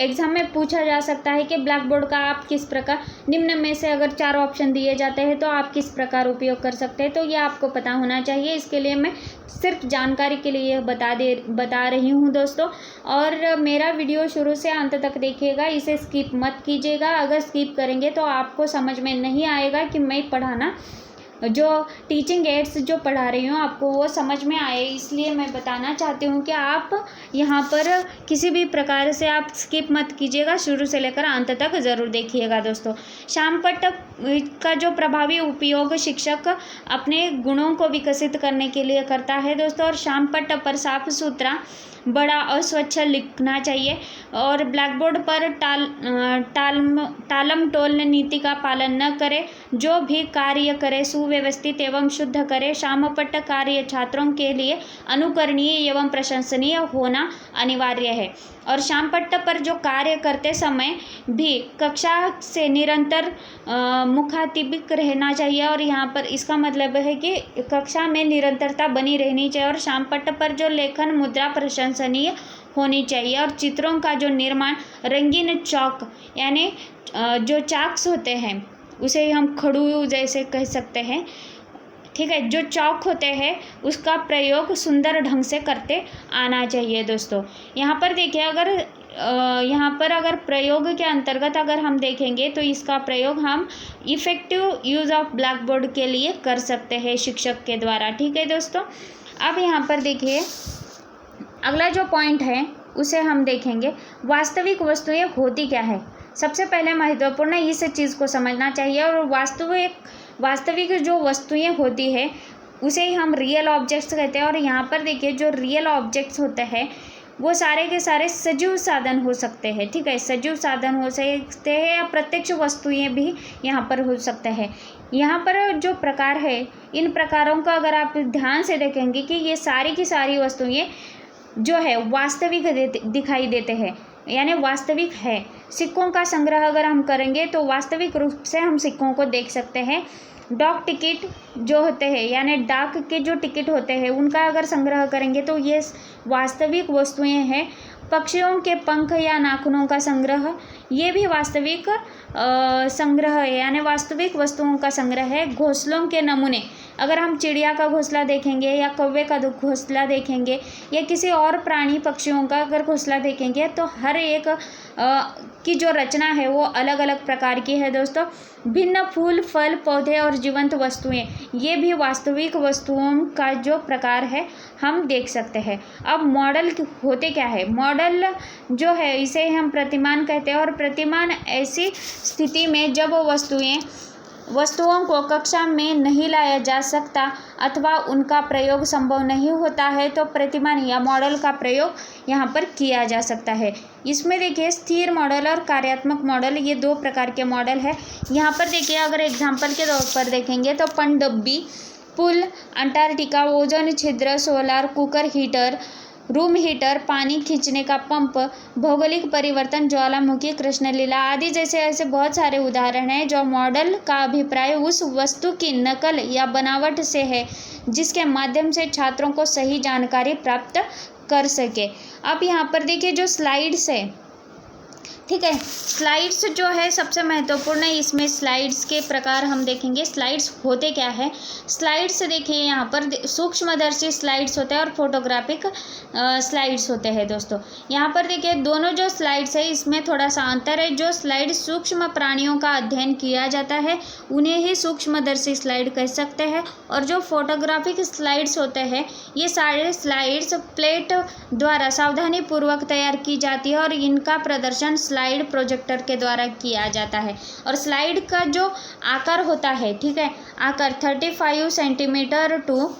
exam में पूछा जा सकता है कि ब्लैक बोर्ड का आप किस प्रकार, निम्न में से अगर 4 ऑप्शन दिए जाते हैं तो आप किस प्रकार उपयोग कर सकते हैं, तो ये आपको पता होना चाहिए। इसके लिए मैं सिर्फ जानकारी के लिए बता रही हूँ दोस्तों। और मेरा वीडियो शुरू से अंत तक देखिएगा, इसे स्किप मत कीजिएगा। अगर स्किप करेंगे तो आपको समझ में नहीं आएगा कि मैं पढ़ाना जो टीचिंग एड्स जो पढ़ा रही हूँ आपको वो समझ में आए, इसलिए मैं बताना चाहती हूँ कि आप यहाँ पर किसी भी प्रकार से आप स्किप मत कीजिएगा, शुरू से लेकर अंत तक ज़रूर देखिएगा दोस्तों। श्यामपट्ट का जो प्रभावी उपयोग शिक्षक अपने गुणों को विकसित करने के लिए करता है दोस्तों। और श्यामपट्ट पर साफ सुथरा, बड़ा अस्वच्छ लिखना चाहिए और ब्लैक बोर्ड पर टालम टोल नीति का पालन न करे, जो भी कार्य करे सुव्यवस्थित एवं शुद्ध करे। श्यामपट्ट कार्य छात्रों के लिए अनुकरणीय एवं प्रशंसनीय होना अनिवार्य है और श्यामपट्ट पर जो कार्य करते समय भी कक्षा से निरंतर मुखातिबिक रहना चाहिए। और यहाँ पर इसका मतलब है कि कक्षा में निरंतरता बनी रहनी चाहिए और श्यामपट्ट पर जो लेखन मुद्रा प्रशंसनीय होनी चाहिए। और चित्रों का जो निर्माण रंगीन चौक यानी जो चाक्स होते हैं उसे हम खड़ू जैसे कह सकते हैं, ठीक है, जो चौक होते हैं उसका प्रयोग सुंदर ढंग से करते आना चाहिए दोस्तों। यहाँ पर देखिए अगर प्रयोग के अंतर्गत अगर हम देखेंगे तो इसका प्रयोग हम effective use of black board के लिए कर सकते हैं शिक्षक के द्वारा, ठीक है दोस्तों। अब यहाँ पर देखिए अगला जो पॉइंट है उसे हम देखेंगे, वास्तविक वस्तुएं होती क्या है। सबसे पहले महत्वपूर्ण इस चीज़ को समझना चाहिए, और वास्तविक जो वस्तुएं होती है उसे ही हम रियल ऑब्जेक्ट्स कहते हैं। और यहाँ पर देखिए जो रियल ऑब्जेक्ट्स होते हैं वो सारे के सारे सजीव साधन हो सकते हैं, ठीक है, सजीव साधन हो सकते हैं या प्रत्यक्ष वस्तुएं भी यहाँ पर हो सकते हैं। यहाँ पर जो प्रकार है इन प्रकारों का अगर आप ध्यान से देखेंगे कि ये सारी की सारी वस्तुएं जो है वास्तविक दिखाई देते हैं, यानी वास्तविक है। सिक्कों का संग्रह अगर हम करेंगे तो वास्तविक रूप से हम सिक्कों को देख सकते हैं। डाक टिकट जो होते हैं यानी डाक के जो टिकट होते हैं उनका अगर संग्रह करेंगे तो ये वास्तविक वस्तुएं हैं। पक्षियों के पंख या नाखूनों का संग्रह ये भी वास्तविक संग्रह है, यानी वास्तविक वस्तुओं का संग्रह है। घोंसलों के नमूने, अगर हम चिड़िया का घोंसला देखेंगे या कौवे का घोंसला देखेंगे या किसी और प्राणी पक्षियों का अगर घोंसला देखेंगे तो हर एक की जो रचना है वो अलग अलग प्रकार की है दोस्तों। भिन्न फूल, फल, पौधे और जीवंत वस्तुएं ये भी वास्तविक वस्तुओं का जो प्रकार है हम देख सकते हैं। अब मॉडल होते क्या है, मॉडल जो है इसे हम प्रतिमान कहते हैं। और प्रतिमान ऐसी स्थिति में जब वस्तुओं को कक्षा में नहीं लाया जा सकता अथवा उनका प्रयोग संभव नहीं होता है तो प्रतिमान या मॉडल का प्रयोग यहाँ पर किया जा सकता है। इसमें देखिए स्थिर मॉडल और कार्यात्मक मॉडल ये दो प्रकार के मॉडल है। यहाँ पर देखिए अगर एग्जाम्पल के तौर पर देखेंगे तो पनडुब्बी, पुल, अंटार्कटिका, ओजोन छिद्र, solar cooker, heater, room heater, पानी खींचने का पंप, भौगोलिक परिवर्तन, ज्वालामुखी, कृष्णलीला आदि जैसे ऐसे बहुत सारे उदाहरण हैं। जो मॉडल का अभिप्राय उस वस्तु की नकल या बनावट से है जिसके माध्यम से छात्रों को सही जानकारी प्राप्त कर सके। अब यहाँ पर देखिए जो स्लाइड्स है, ठीक है, स्लाइड्स जो है सबसे महत्वपूर्ण है। इसमें स्लाइड्स के प्रकार हम देखेंगे। स्लाइड्स होते क्या है, स्लाइड्स देखिए यहाँ पर सूक्ष्मदर्शी स्लाइड्स होते हैं और फोटोग्राफिक स्लाइड्स होते हैं दोस्तों। यहाँ पर देखिए दोनों जो स्लाइड्स है इसमें थोड़ा सा अंतर है। जो स्लाइड सूक्ष्म प्राणियों का अध्ययन किया जाता है उन्हें ही सूक्ष्मदर्शी स्लाइड कह सकते हैं। और जो फोटोग्राफिक स्लाइड्स होते हैं ये सारे स्लाइड्स प्लेट द्वारा सावधानीपूर्वक तैयार की जाती है और इनका प्रदर्शन स्लाइड प्रोजेक्टर के द्वारा किया जाता है। और स्लाइड का जो आकार होता है, ठीक है, आकार 35 सेंटीमीटर टू,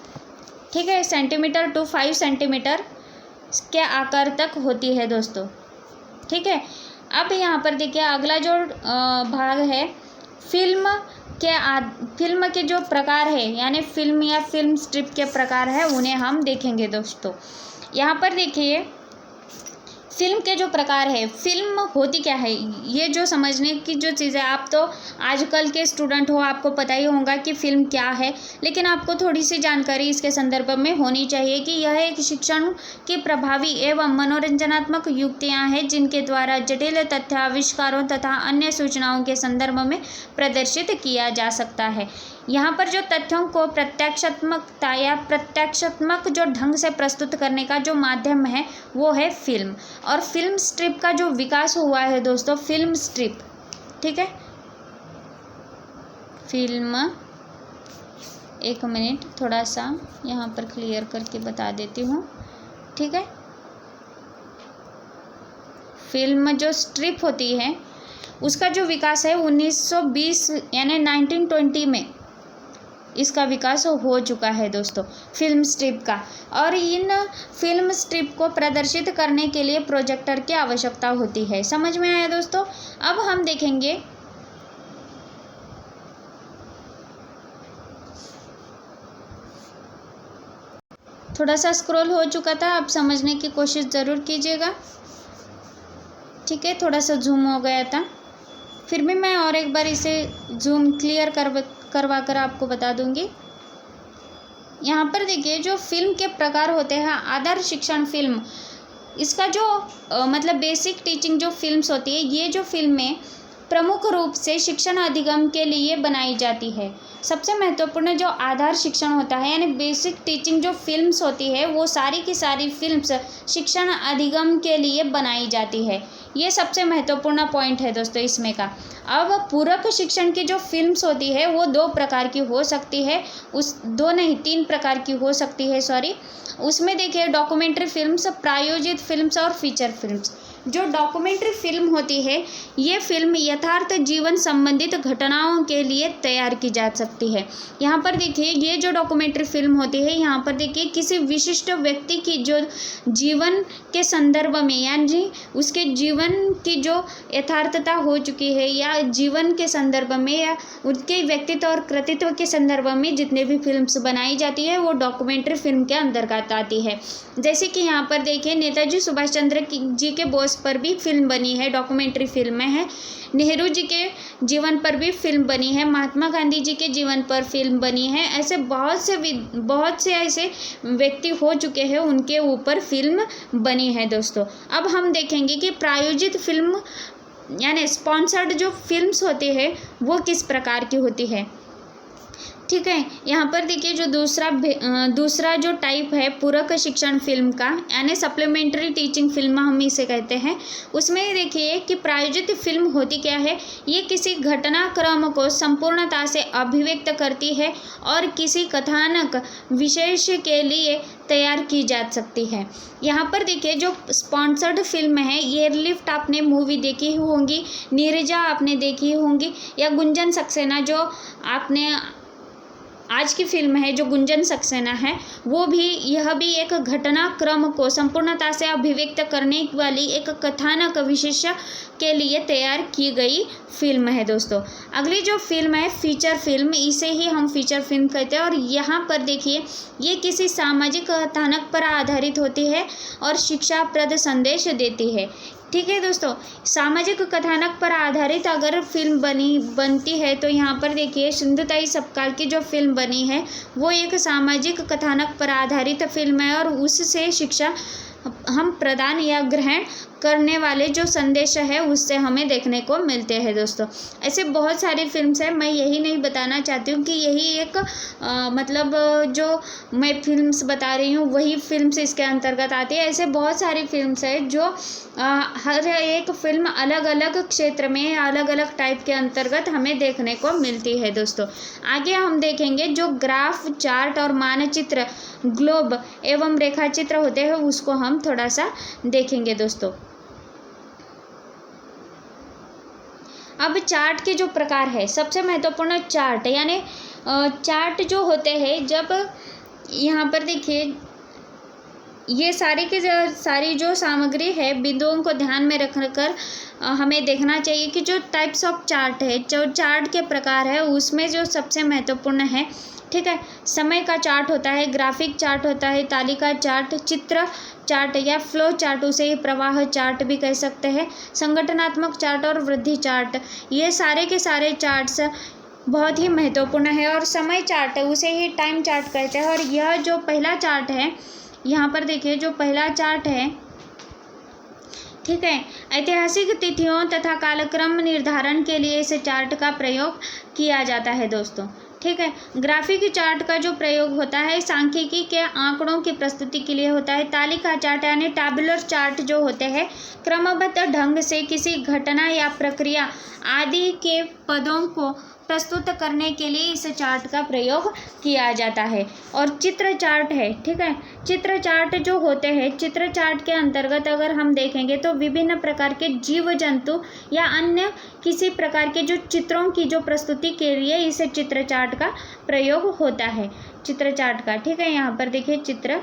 ठीक है, सेंटीमीटर टू 5 सेंटीमीटर के आकार तक होती है दोस्तों, ठीक है। अब यहाँ पर देखिए अगला जो भाग है फिल्म के जो प्रकार है यानी फिल्म या फिल्म स्ट्रिप के प्रकार है उन्हें हम देखेंगे दोस्तों। यहाँ पर देखिए फिल्म के जो प्रकार है, फिल्म होती क्या है ये जो समझने की जो चीज़ है, आप तो आजकल के स्टूडेंट हो आपको पता ही होगा कि फिल्म क्या है, लेकिन आपको थोड़ी सी जानकारी इसके संदर्भ में होनी चाहिए कि यह एक शिक्षण की प्रभावी एवं मनोरंजनात्मक युक्तियाँ हैं जिनके द्वारा जटिल तथ्य आविष्कारों तथा अन्य सूचनाओं के संदर्भ में प्रदर्शित किया जा सकता है। यहाँ पर जो तथ्यों को प्रत्यक्षात्मकता या प्रत्यक्षात्मक जो ढंग से प्रस्तुत करने का जो माध्यम है वो है फिल्म। और फिल्म स्ट्रिप का जो विकास हुआ है दोस्तों, फिल्म स्ट्रिप, ठीक है, फिल्म, एक मिनट थोड़ा सा यहाँ पर क्लियर करके बता देती हूँ, ठीक है। फिल्म जो स्ट्रिप होती है उसका जो विकास है 1920 यानी 1920 में इसका विकास हो चुका है दोस्तों फिल्म स्ट्रिप का। और इन फिल्म स्ट्रिप को प्रदर्शित करने के लिए प्रोजेक्टर की आवश्यकता होती है। समझ में आया दोस्तों। अब हम देखेंगे थोड़ा सा स्क्रॉल हो चुका था, आप समझने की कोशिश ज़रूर कीजिएगा, ठीक है, थोड़ा सा जूम हो गया था, फिर भी मैं और एक बार इसे जूम क्लियर करवा कर आपको बता दूंगी। यहाँ पर देखिए जो फिल्म के प्रकार होते हैं, आदर्श शिक्षण फिल्म इसका जो मतलब बेसिक टीचिंग जो फिल्म्स होती है, ये जो फिल्में प्रमुख रूप से शिक्षण अधिगम के लिए बनाई जाती है। सबसे महत्वपूर्ण जो आधार शिक्षण होता है यानी बेसिक टीचिंग जो फिल्म्स होती है, वो सारी की सारी फिल्म्स शिक्षण अधिगम के लिए बनाई जाती है। ये सबसे महत्वपूर्ण पॉइंट है दोस्तों इसमें का। अब पूरक शिक्षण की जो फिल्म्स होती है वो 2 प्रकार की हो सकती है, 2 नहीं 3 प्रकार की हो सकती है, सॉरी। उसमें देखिए डॉक्यूमेंट्री फिल्म्स, प्रायोजित फिल्म्स और फीचर फिल्म्स। जो डॉक्यूमेंट्री फिल्म होती है, ये फिल्म यथार्थ जीवन संबंधित घटनाओं के लिए तैयार की जा सकती है। यहाँ पर देखिए ये जो डॉक्यूमेंट्री फिल्म होती है, यहाँ पर देखिए किसी विशिष्ट व्यक्ति की जो जीवन के संदर्भ में यानी उसके जीवन की जो यथार्थता हो चुकी है या जीवन के संदर्भ में या उनके व्यक्तित्व और कृतित्व के संदर्भ में जितने भी फिल्म्स बनाई जाती है वो डॉक्यूमेंट्री फिल्म के अंतर्गत आती है। जैसे कि यहाँ पर देखिए नेताजी सुभाष चंद्र जी के बोस पर भी फिल्म बनी है, डॉक्यूमेंट्री फिल्म है। नेहरू जी के जीवन पर भी फिल्म बनी है, महात्मा गांधी जी के जीवन पर फिल्म बनी है। ऐसे बहुत से ऐसे व्यक्ति हो चुके हैं, उनके ऊपर फिल्म बनी है दोस्तों। अब हम देखेंगे कि प्रायोजित फिल्म यानी स्पॉन्सर्ड जो फिल्म्स होती है वो किस प्रकार की होती है। ठीक है, यहाँ पर देखिए जो दूसरा जो टाइप है पूरक शिक्षण फिल्म का यानी सप्लीमेंट्री टीचिंग फिल्म हम इसे कहते हैं, उसमें देखिए कि प्रायोजित फिल्म होती क्या है, ये किसी घटनाक्रम को संपूर्णता से अभिव्यक्त करती है और किसी कथानक विशेष के लिए तैयार की जा सकती है। यहाँ पर देखिए जो स्पॉन्सर्ड फिल्म है, एयरलिफ्ट आपने मूवी देखी होंगी, नीरजा आपने देखी होंगी, या गुंजन सक्सेना जो आपने आज की फिल्म है जो गुंजन सक्सेना है, वो भी यह भी एक घटनाक्रम को संपूर्णता से अभिव्यक्त करने वाली एक कथानक विशेष के लिए तैयार की गई फिल्म है दोस्तों। अगली जो फिल्म है फीचर फिल्म, इसे ही हम फीचर फिल्म कहते हैं और यहाँ पर देखिए ये किसी सामाजिक कथानक पर आधारित होती है और शिक्षाप्रद संदेश देती है। ठीक है दोस्तों, सामाजिक कथानक पर आधारित अगर फिल्म बनती है तो यहाँ पर देखिए सिंधुताई सपकाल की जो फिल्म बनी है वो एक सामाजिक कथानक पर आधारित फिल्म है और उससे शिक्षा हम प्रदान या ग्रहण करने वाले जो संदेश है उससे हमें देखने को मिलते हैं दोस्तों। ऐसे बहुत सारी फिल्म्स हैं, मैं यही नहीं बताना चाहती हूँ कि यही एक मतलब जो मैं फिल्म्स बता रही हूँ वही फिल्म्स इसके अंतर्गत आती है। ऐसे बहुत सारी फिल्म्स हैं जो हर एक फिल्म अलग अलग क्षेत्र में अलग अलग टाइप के अंतर्गत हमें देखने को मिलती है दोस्तों। आगे हम देखेंगे जो ग्राफ, चार्ट और मानचित्र, ग्लोब एवं रेखाचित्र होते हैं उसको हम थोड़ा सा देखेंगे दोस्तों। अब चार्ट के जो प्रकार है, सबसे महत्वपूर्ण चार्ट यानी चार्ट जो होते हैं, जब यहाँ पर देखिए ये सारी जो सामग्री है बिंदुओं को ध्यान में रखकर हमें देखना चाहिए कि जो टाइप्स ऑफ चार्ट है, जो चार्ट के प्रकार है उसमें जो सबसे महत्वपूर्ण है, ठीक है, समय का चार्ट होता है, ग्राफिक चार्ट होता है, तालिका चार्ट, चित्र चार्ट या फ्लो चार्ट, उसे प्रवाह चार्ट भी कह सकते हैं, संगठनात्मक चार्ट और वृद्धि चार्ट। ये सारे के सारे चार्ट्स बहुत ही महत्वपूर्ण है। और समय चार्ट है उसे ही टाइम चार्ट कहते हैं। और यह जो पहला चार्ट है, यहाँ पर देखिए जो पहला चार्ट है, ठीक है, ऐतिहासिक तिथियों तथा कालक्रम निर्धारण के लिए इस चार्ट का प्रयोग किया जाता है दोस्तों। ठीक है, ग्राफिक चार्ट का जो प्रयोग होता है सांख्यिकी के आंकड़ों की प्रस्तुति के लिए होता है। तालिका चार्ट यानी टैबुलर चार्ट जो होते हैं क्रमबद्ध ढंग से किसी घटना या प्रक्रिया आदि के पदों को प्रस्तुत करने के लिए इस चार्ट का प्रयोग किया जाता है। और चित्र चार्ट है, ठीक है, चित्र चार्ट जो होते हैं, चित्र चार्ट के अंतर्गत अगर हम देखेंगे तो विभिन्न प्रकार के जीव जंतु या अन्य किसी प्रकार के जो चित्रों की जो प्रस्तुति के लिए इस चित्र चार्ट का प्रयोग होता है, चित्र चार्ट का। ठीक है, यहाँ पर देखिए चित्र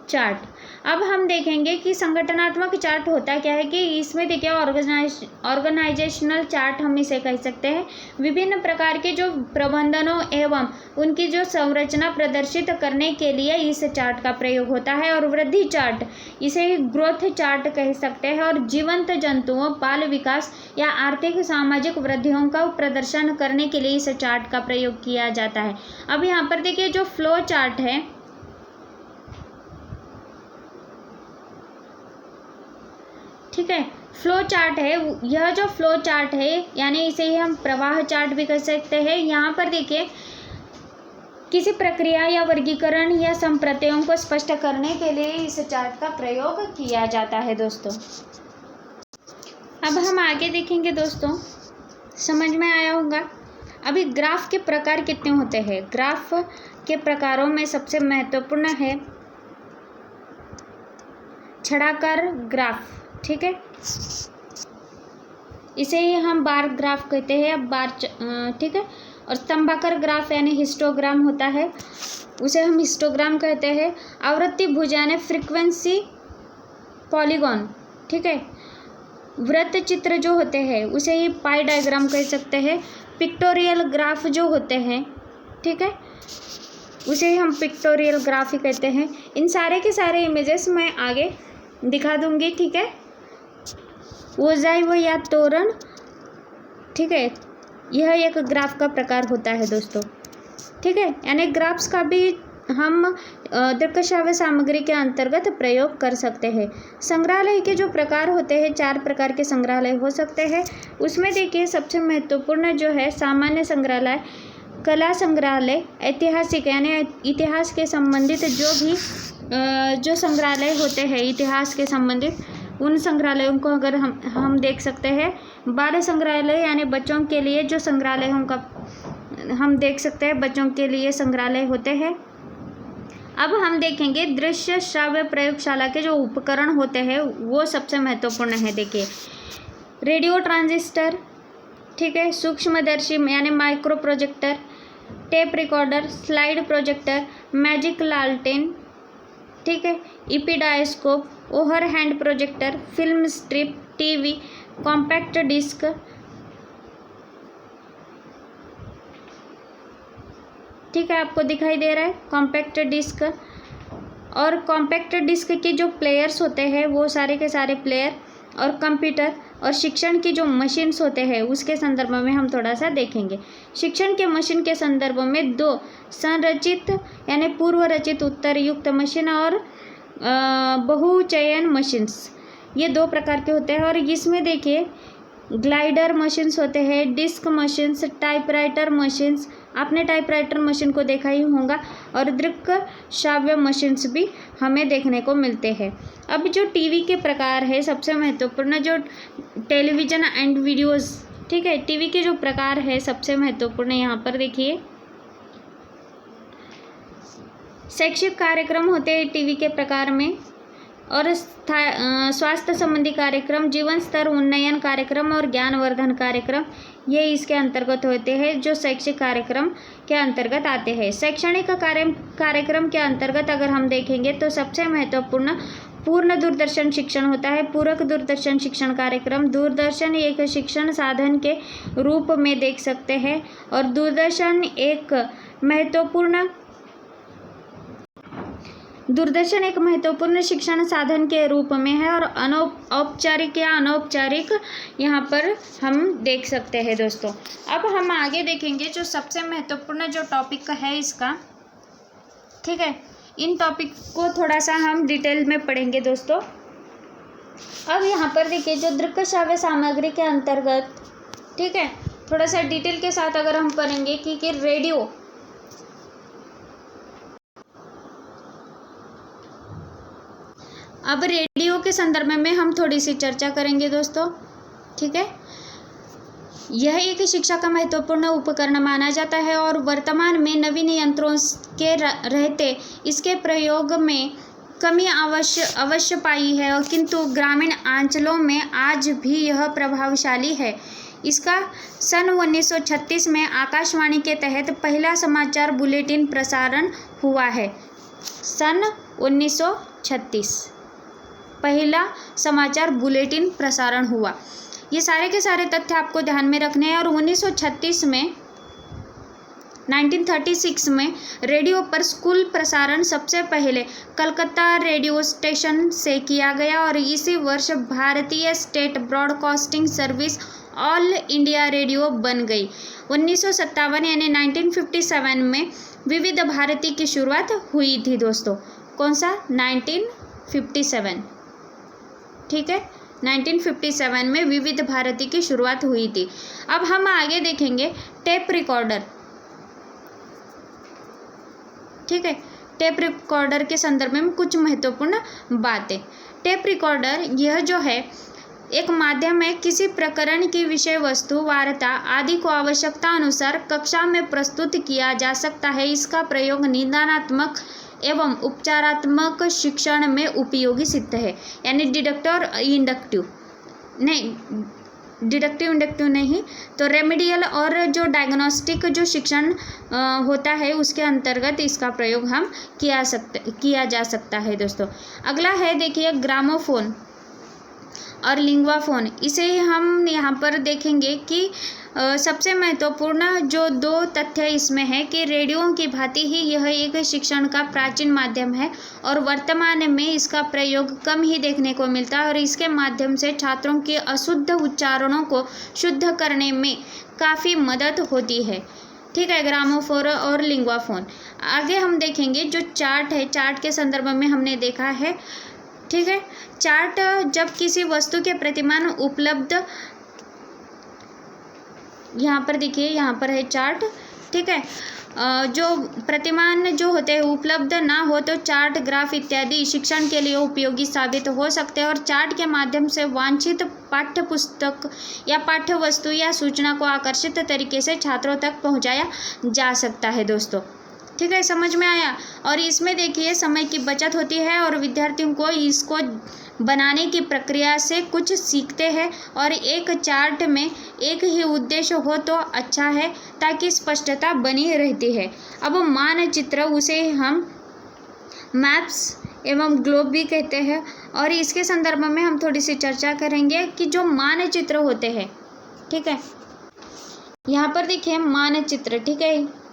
चार्ट। अब हम देखेंगे कि संगठनात्मक चार्ट होता क्या है, कि इसमें देखिए ऑर्गेनाइजेशनल चार्ट हम इसे कह सकते हैं। विभिन्न प्रकार के जो प्रबंधनों एवं उनकी जो संरचना प्रदर्शित करने के लिए इस चार्ट का प्रयोग होता है। और वृद्धि चार्ट, इसे ग्रोथ चार्ट कह सकते हैं। और जीवंत जंतुओं, बाल विकास या आर्थिक सामाजिक वृद्धियों का प्रदर्शन करने के लिए इस चार्ट का प्रयोग किया जाता है। अब यहाँ पर देखिए जो फ्लो चार्ट है, ठीक है। फ्लो चार्ट है, यह जो फ्लो चार्ट है यानी इसे ही हम प्रवाह चार्ट भी कह सकते हैं। यहाँ पर देखिए किसी प्रक्रिया या वर्गीकरण या संप्रत्ययों को स्पष्ट करने के लिए इस चार्ट का प्रयोग किया जाता है दोस्तों। अब हम आगे देखेंगे दोस्तों, समझ में आया होगा। अभी ग्राफ के प्रकार कितने होते हैं? ग्राफ के प्रकारों में सबसे महत्वपूर्ण है छड़ाकार ग्राफ, ठीक है, इसे ही हम बार ग्राफ कहते हैं। अब बार, ठीक है, और स्तंभाकार ग्राफ यानी हिस्टोग्राम होता है, उसे हम हिस्टोग्राम कहते हैं। आवृत्ति भुज यानी फ्रीक्वेंसी पॉलीगॉन, ठीक है। वृत्त चित्र जो होते हैं उसे ही पाई डायग्राम कह सकते हैं। पिक्टोरियल ग्राफ जो होते हैं, ठीक है, उसे ही हम पिक्टोरियल ग्राफ ही कहते हैं। इन सारे के सारे इमेजेस मैं आगे दिखा दूंगी, ठीक है। ओजाई व या तोरण, ठीक है, यह एक ग्राफ का प्रकार होता है दोस्तों, ठीक है। यानी ग्राफ्स का भी हम दृक्श्राव्य सामग्री के अंतर्गत प्रयोग कर सकते हैं। संग्रहालय के जो प्रकार होते हैं, 4 प्रकार के संग्रहालय हो सकते हैं। उसमें देखिए सबसे महत्वपूर्ण जो है सामान्य संग्रहालय, कला संग्रहालय, ऐतिहासिक यानी इतिहास के संबंधित जो संग्रहालय होते हैं इतिहास के संबंधित, उन संग्रहालयों को अगर हम देख सकते हैं। बाल संग्रहालय यानी बच्चों के लिए जो संग्रहालयों का हम देख सकते हैं, बच्चों के लिए संग्रहालय होते हैं। अब हम देखेंगे दृश्य श्राव्य प्रयोगशाला के जो उपकरण होते हैं वो सबसे महत्वपूर्ण है। देखिए रेडियो ट्रांजिस्टर, ठीक है, सूक्ष्मदर्शी यानी micro projector, tape recorder, slide projector, magic लालटेन, ठीक है, epidiascope, over hand projector, film strip, TV, compact disc, ठीक है, आपको दिखाई दे रहा है कॉम्पैक्ट डिस्क। और कॉम्पैक्ट डिस्क के जो प्लेयर्स होते हैं वो सारे के सारे प्लेयर, और कंप्यूटर और शिक्षण की जो मशीन्स होते हैं उसके संदर्भ में हम थोड़ा सा देखेंगे। शिक्षण के मशीन के संदर्भ में 2 संरचित यानी पूर्व रचित उत्तर युक्त मशीन और बहुचयन मशीन्स, ये 2 प्रकार के होते हैं। और इसमें देखिए ग्लाइडर मशीन्स होते हैं, डिस्क मशीन्स, टाइपराइटर मशीन्स, आपने टाइपराइटर मशीन को देखा ही होगा, और दृक् श्राव्य मशीन्स भी हमें देखने को मिलते हैं। अब जो टीवी के प्रकार है सबसे महत्वपूर्ण, जो टेलीविज़न एंड वीडियोज़, ठीक है, टीवी के जो प्रकार है सबसे महत्वपूर्ण यहाँ पर देखिए शैक्षिक कार्यक्रम होते हैं टीवी के प्रकार में, और स्वास्थ्य संबंधी कार्यक्रम, जीवन स्तर उन्नयन कार्यक्रम और ज्ञानवर्धन कार्यक्रम, ये इसके अंतर्गत होते हैं जो शैक्षिक कार्यक्रम के अंतर्गत आते हैं। शैक्षणिक कार्यक्रम के अंतर्गत अगर हम देखेंगे तो सबसे महत्वपूर्ण पूर्ण दूरदर्शन शिक्षण होता है। पूरक दूरदर्शन शिक्षण कार्यक्रम, दूरदर्शन एक शिक्षण साधन के रूप में देख सकते हैं, और दूरदर्शन एक महत्वपूर्ण शिक्षण साधन के रूप में है, और औपचारिक या अनौपचारिक यहाँ पर हम देख सकते हैं दोस्तों। अब हम आगे देखेंगे जो सबसे महत्वपूर्ण जो टॉपिक है इसका, ठीक है, इन टॉपिक को थोड़ा सा हम डिटेल में पढ़ेंगे दोस्तों। अब यहाँ पर देखिए जो दृक् श्राव्य सामग्री के अंतर्गत, ठीक है, थोड़ा सा डिटेल के साथ अगर हम पढ़ेंगे कि रेडियो, अब रेडियो के संदर्भ में हम थोड़ी सी चर्चा करेंगे दोस्तों, ठीक है। यह एक शिक्षा का महत्वपूर्ण उपकरण माना जाता है, और वर्तमान में नवीन यंत्रों के रहते इसके प्रयोग में कमी अवश्य पाई है, और किंतु ग्रामीण अंचलों में आज भी यह प्रभावशाली है। इसका सन 1936 में आकाशवाणी के तहत पहला समाचार बुलेटिन प्रसारण हुआ है। सन 1936 पहला समाचार बुलेटिन प्रसारण हुआ। ये सारे के सारे तथ्य आपको ध्यान में रखने हैं। और 1936 में 1936 में रेडियो पर स्कूल प्रसारण सबसे पहले कलकत्ता रेडियो स्टेशन से किया गया, और इसी वर्ष भारतीय state broadcasting service all India radio बन गई। 1957 यानी 1957 में विविध भारती की शुरुआत हुई थी दोस्तों। कौन सा? 1957, ठीक है। 1957 में विविध भारती की शुरुआत हुई थी। अब हम आगे देखेंगे टेप रिकॉर्डर। ठीक है, टेप रिकॉर्डर के संदर्भ में कुछ महत्वपूर्ण बातें। टेप रिकॉर्डर यह जो है एक माध्यम है, किसी प्रकरण की विषय वस्तु, वार्ता आदि को आवश्यकता अनुसार कक्षा में प्रस्तुत किया जा सकता है। इसका प्रयोग निदानात्मक एवं उपचारात्मक शिक्षण में उपयोगी सिद्ध है। यानी डिडक्टिव और इंडक्टिव नहीं, डिडक्टिव इंडक्टिव नहीं, तो रेमेडियल और जो डायग्नोस्टिक जो शिक्षण होता है उसके अंतर्गत इसका प्रयोग हम किया जा सकता है दोस्तों। अगला है देखिए ग्रामोफोन और लिंग्वाफोन। इसे हम यहाँ पर देखेंगे कि सबसे महत्वपूर्ण जो दो तथ्य इसमें है कि रेडियो की भांति ही यह एक शिक्षण का प्राचीन माध्यम है और वर्तमान में इसका प्रयोग कम ही देखने को मिलता है और इसके माध्यम से छात्रों के अशुद्ध उच्चारणों को शुद्ध करने में काफ़ी मदद होती है। ठीक है, ग्रामोफोन और लिंग्वाफोन। आगे हम देखेंगे जो चार्ट है, चार्ट के संदर्भ में हमने देखा है। ठीक है, चार्ट जब किसी वस्तु के प्रतिमान उपलब्ध, यहाँ पर देखिए, यहाँ पर है चार्ट। ठीक है, जो प्रतिमान जो होते हैं उपलब्ध ना हो तो चार्ट, ग्राफ इत्यादि शिक्षण के लिए उपयोगी साबित हो सकते हैं और चार्ट के माध्यम से वांछित पाठ्य पुस्तक या पाठ्य वस्तु या सूचना को आकर्षित तरीके से छात्रों तक पहुंचाया जा सकता है दोस्तों। ठीक है, समझ में आया। और इसमें देखिए समय की बचत होती है और विद्यार्थियों को इसको बनाने की प्रक्रिया से कुछ सीखते हैं और एक चार्ट में एक ही उद्देश्य हो तो अच्छा है ताकि स्पष्टता बनी रहती है। अब मानचित्र, उसे हम मैप्स एवं ग्लोब भी कहते हैं और इसके संदर्भ में हम थोड़ी सी चर्चा करेंगे कि जो मानचित्र होते हैं। ठीक है, यहाँ पर देखिए मानचित्र, ठीक है,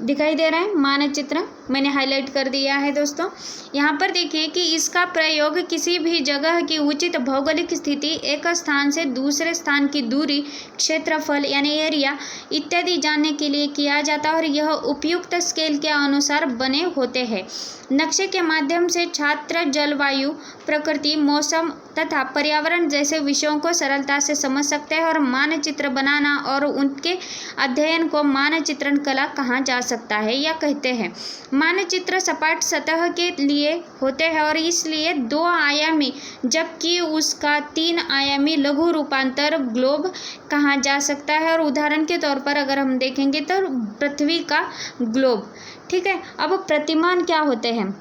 दिखाई दे रहा है मानचित्र, मैंने हाईलाइट कर दिया है दोस्तों। यहाँ पर देखिए कि इसका प्रयोग किसी भी जगह की उचित भौगोलिक स्थिति, एक स्थान से दूसरे स्थान की दूरी, क्षेत्रफल यानी एरिया इत्यादि जानने के लिए किया जाता है और यह उपयुक्त स्केल के अनुसार बने होते हैं। नक्शे के माध्यम से छात्र जलवायु, प्रकृति, मौसम तथा पर्यावरण जैसे विषयों को सरलता से समझ सकते हैं और मानचित्र बनाना और उनके अध्ययन को मानचित्रण कला कहा जा सकता है या कहते हैं। मानचित्र सपाट सतह के लिए होते हैं और इसलिए 2 आयामी जबकि उसका 3 आयामी लघु रूपांतर ग्लोब कहा जा सकता है। और उदाहरण के तौर पर अगर हम देखेंगे तो पृथ्वी का ग्लोब। ठीक है, अब प्रतिमान क्या होते हैं?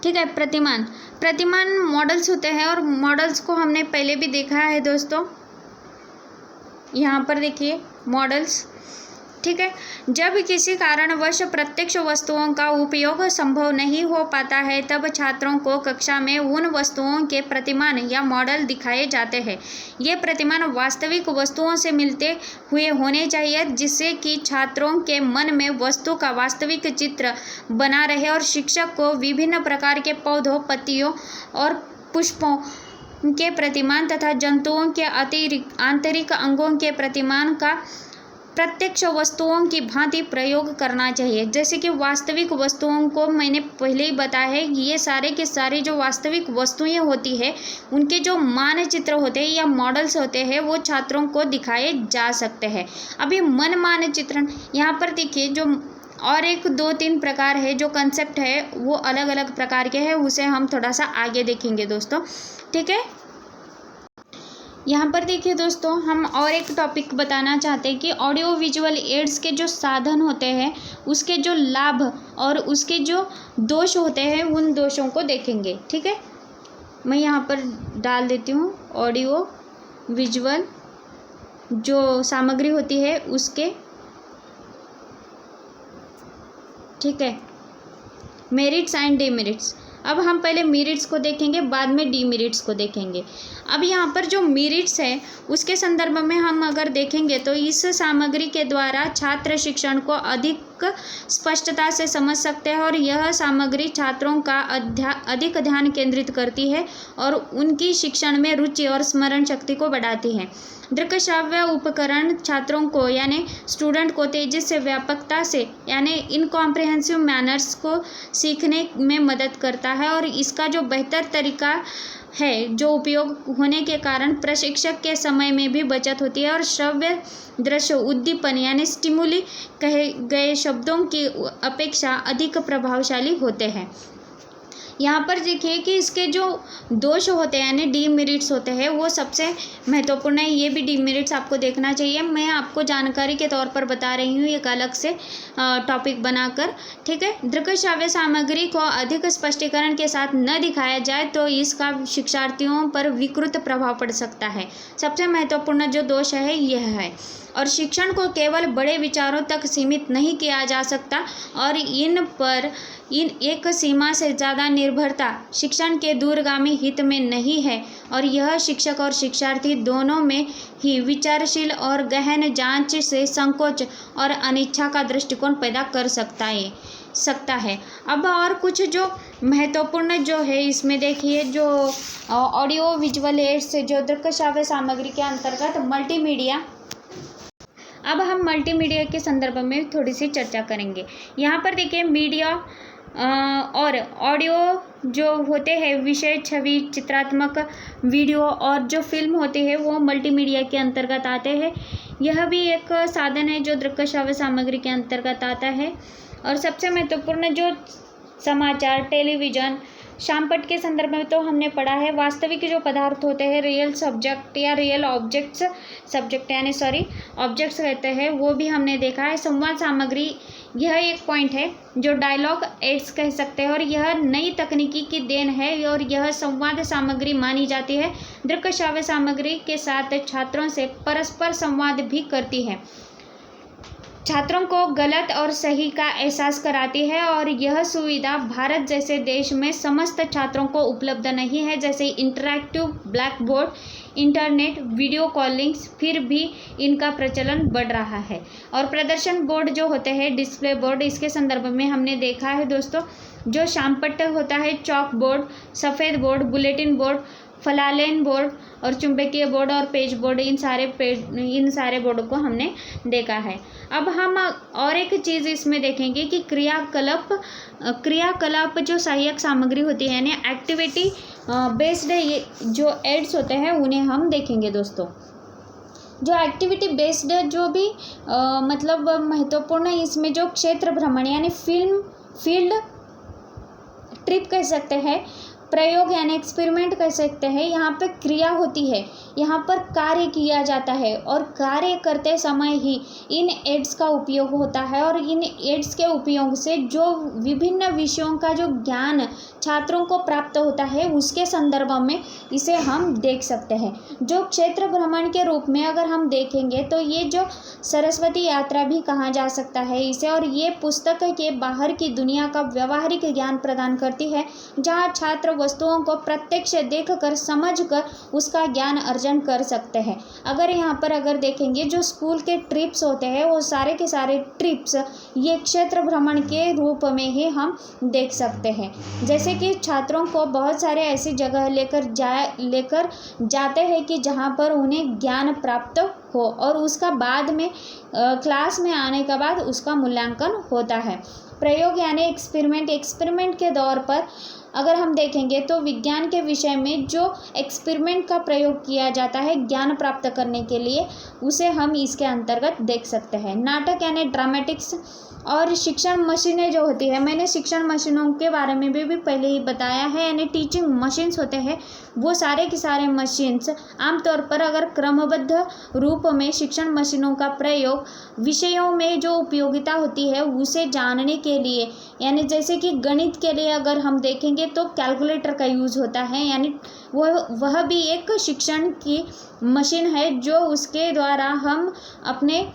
ठीक है, प्रतिमान मॉडल्स होते हैं और मॉडल्स को हमने पहले भी देखा है दोस्तों। यहाँ पर देखिए मॉडल्स। ठीक है, जब किसी कारणवश प्रत्यक्ष वस्तुओं का उपयोग संभव नहीं हो पाता है तब छात्रों को कक्षा में उन वस्तुओं के प्रतिमान या मॉडल दिखाए जाते हैं। ये प्रतिमान वास्तविक वस्तुओं से मिलते हुए होने चाहिए जिससे कि छात्रों के मन में वस्तु का वास्तविक चित्र बना रहे और शिक्षक को विभिन्न प्रकार के पौधों, पत्तियों और पुष्पों के प्रतिमान तथा जंतुओं के आंतरिक अंगों के प्रतिमान का प्रत्यक्ष वस्तुओं की भांति प्रयोग करना चाहिए। जैसे कि वास्तविक वस्तुओं को मैंने पहले ही बताया है, ये सारे के सारे जो वास्तविक वस्तुएं होती है उनके जो मानचित्र होते हैं या मॉडल्स होते हैं वो छात्रों को दिखाए जा सकते हैं। अभी मन मानचित्रण, यहाँ पर देखिए जो और एक 2-3 प्रकार है, जो कंसेप्ट है वो अलग अलग प्रकार के हैं, उसे हम थोड़ा सा आगे देखेंगे दोस्तों। ठीक है, यहाँ पर देखिए दोस्तों हम और एक टॉपिक बताना चाहते हैं कि ऑडियो विजुअल एड्स के जो साधन होते हैं उसके जो लाभ और उसके जो दोष होते हैं उन दोषों को देखेंगे। ठीक है, मैं यहाँ पर डाल देती हूँ ऑडियो विजुअल जो सामग्री होती है उसके। ठीक है, मेरिट्स एंड डिमेरिट्स। अब हम पहले मेरिट्स को देखेंगे, बाद में डिमेरिट्स को देखेंगे। अब यहाँ पर जो मेरिट्स है उसके संदर्भ में हम अगर देखेंगे तो इस सामग्री के द्वारा छात्र शिक्षण को अधिक स्पष्टता से समझ सकते हैं और यह सामग्री छात्रों का अधिक ध्यान केंद्रित करती है और उनकी शिक्षण में रुचि और स्मरण शक्ति को बढ़ाती है। दृक्श्राव्य उपकरण छात्रों को यानी स्टूडेंट को तेजी से, व्यापकता से यानी इनकॉम्प्रिहेंसिव मैनर्स को सीखने में मदद करता है और इसका जो बेहतर तरीका है जो उपयोग होने के कारण प्रशिक्षक के समय में भी बचत होती है और श्रव्य दृश्य उद्दीपन यानी स्टिमुली कहे गए शब्दों की अपेक्षा अधिक प्रभावशाली होते हैं। यहाँ पर देखिए कि इसके जो दोष होते हैं यानी डीमेरिट्स होते हैं वो सबसे महत्वपूर्ण है। ये भी डीमेरिट्स आपको देखना चाहिए। मैं आपको जानकारी के तौर पर बता रही हूँ एक अलग से टॉपिक बनाकर, ठीक है। दृश्य श्राव्य सामग्री को अधिक स्पष्टीकरण के साथ न दिखाया जाए तो इसका शिक्षार्थियों पर विकृत प्रभाव पड़ सकता है। सबसे महत्वपूर्ण जो दोष है यह है। और शिक्षण को केवल बड़े विचारों तक सीमित नहीं किया जा सकता और इन एक सीमा से ज़्यादा निर्भरता शिक्षण के दूरगामी हित में नहीं है और यह शिक्षक और शिक्षार्थी दोनों में ही विचारशील और गहन जांच से संकोच और अनिच्छा का दृष्टिकोण पैदा कर सकता है। अब और कुछ जो महत्वपूर्ण जो है इसमें देखिए, जो ऑडियो विजुअल एड्स जो दृश्य श्राव्य सामग्री के अंतर्गत मल्टीमीडिया। अब हम मल्टीमीडिया के संदर्भ में थोड़ी सी चर्चा करेंगे। यहाँ पर देखिए मीडिया और ऑडियो जो होते हैं, विषय, छवि, चित्रात्मक, वीडियो और जो फिल्म होते हैं वो मल्टीमीडिया के अंतर्गत आते हैं। यह भी एक साधन है जो दृश्य श्राव्य सामग्री के अंतर्गत आता है। और सबसे महत्वपूर्ण जो समाचार, टेलीविज़न, शामपट के संदर्भ में तो हमने पढ़ा है। वास्तविक जो पदार्थ होते हैं, रियल सब्जेक्ट या रियल ऑब्जेक्ट्स, ऑब्जेक्ट्स कहते हैं, वो भी हमने देखा है। संवाद सामग्री यह एक पॉइंट है जो डायलॉग एड्स कह सकते हैं और यह नई तकनीकी की देन है और यह संवाद सामग्री मानी जाती है। दृश्य श्राव्य सामग्री के साथ छात्रों से परस्पर संवाद भी करती है, छात्रों को गलत और सही का एहसास कराती है और यह सुविधा भारत जैसे देश में समस्त छात्रों को उपलब्ध नहीं है। जैसे interactive blackboard, internet, video callings, फिर भी इनका प्रचलन बढ़ रहा है। और प्रदर्शन बोर्ड जो होते हैं, डिस्प्ले बोर्ड, इसके संदर्भ में हमने देखा है दोस्तों, जो शामपट्ट होता है, चॉक बोर्ड, सफ़ेद बोर्ड, बुलेटिन बोर्ड, फलालेन बोर्ड और चुंबकीय बोर्ड और पेज बोर्ड, इन सारे बोर्ड को हमने देखा है। अब हम और एक चीज़ इसमें देखेंगे कि क्रियाकलाप जो सहायक सामग्री होती है यानी एक्टिविटी बेस्ड ये जो एड्स होते हैं उन्हें हम देखेंगे दोस्तों। जो एक्टिविटी बेस्ड जो भी मतलब महत्वपूर्ण है, इसमें जो क्षेत्र भ्रमण यानी फील्ड ट्रिप कह सकते हैं, प्रयोग यानी एक्सपेरिमेंट कह सकते हैं, यहाँ पे क्रिया होती है, यहाँ पर कार्य किया जाता है और कार्य करते समय ही इन एड्स का उपयोग होता है और इन एड्स के उपयोग से जो विभिन्न विषयों का जो ज्ञान छात्रों को प्राप्त होता है उसके संदर्भ में इसे हम देख सकते हैं। जो क्षेत्र भ्रमण के रूप में अगर हम देखेंगे तो ये जो सरस्वती यात्रा भी कहा जा सकता है इसे, और ये पुस्तक के बाहर की दुनिया का व्यवहारिक ज्ञान प्रदान करती है, जहाँ छात्र वस्तुओं को प्रत्यक्ष देखकर समझकर उसका ज्ञान अर्जन कर सकते हैं। अगर देखेंगे जो स्कूल के ट्रिप्स होते हैं वो सारे के सारे ट्रिप्स ये क्षेत्र भ्रमण के रूप में ही हम देख सकते हैं। जैसे कि छात्रों को बहुत सारे ऐसी जगह लेकर जाते हैं कि जहाँ पर उन्हें ज्ञान प्राप्त हो और उसका बाद में क्लास में आने के बाद उसका मूल्यांकन होता है। प्रयोग यानी एक्सपेरिमेंट के दौर पर अगर हम देखेंगे तो विज्ञान के विषय में जो एक्सपेरिमेंट का प्रयोग किया जाता है ज्ञान प्राप्त करने के लिए, उसे हम इसके अंतर्गत देख सकते हैं। नाटक यानी ड्रामेटिक्स और शिक्षण मशीनें जो होती है, मैंने शिक्षण मशीनों के बारे में भी पहले ही बताया है, यानी टीचिंग मशीन्स होते हैं वो सारे के सारे मशीन्स आमतौर पर अगर क्रमबद्ध रूप में शिक्षण मशीनों का प्रयोग विषयों में जो उपयोगिता होती है उसे जानने के लिए, यानी जैसे कि गणित के लिए अगर हम देखेंगे तो कैलकुलेटर का यूज़ होता है, यानी वह भी एक शिक्षण की मशीन है जो उसके द्वारा हम अपने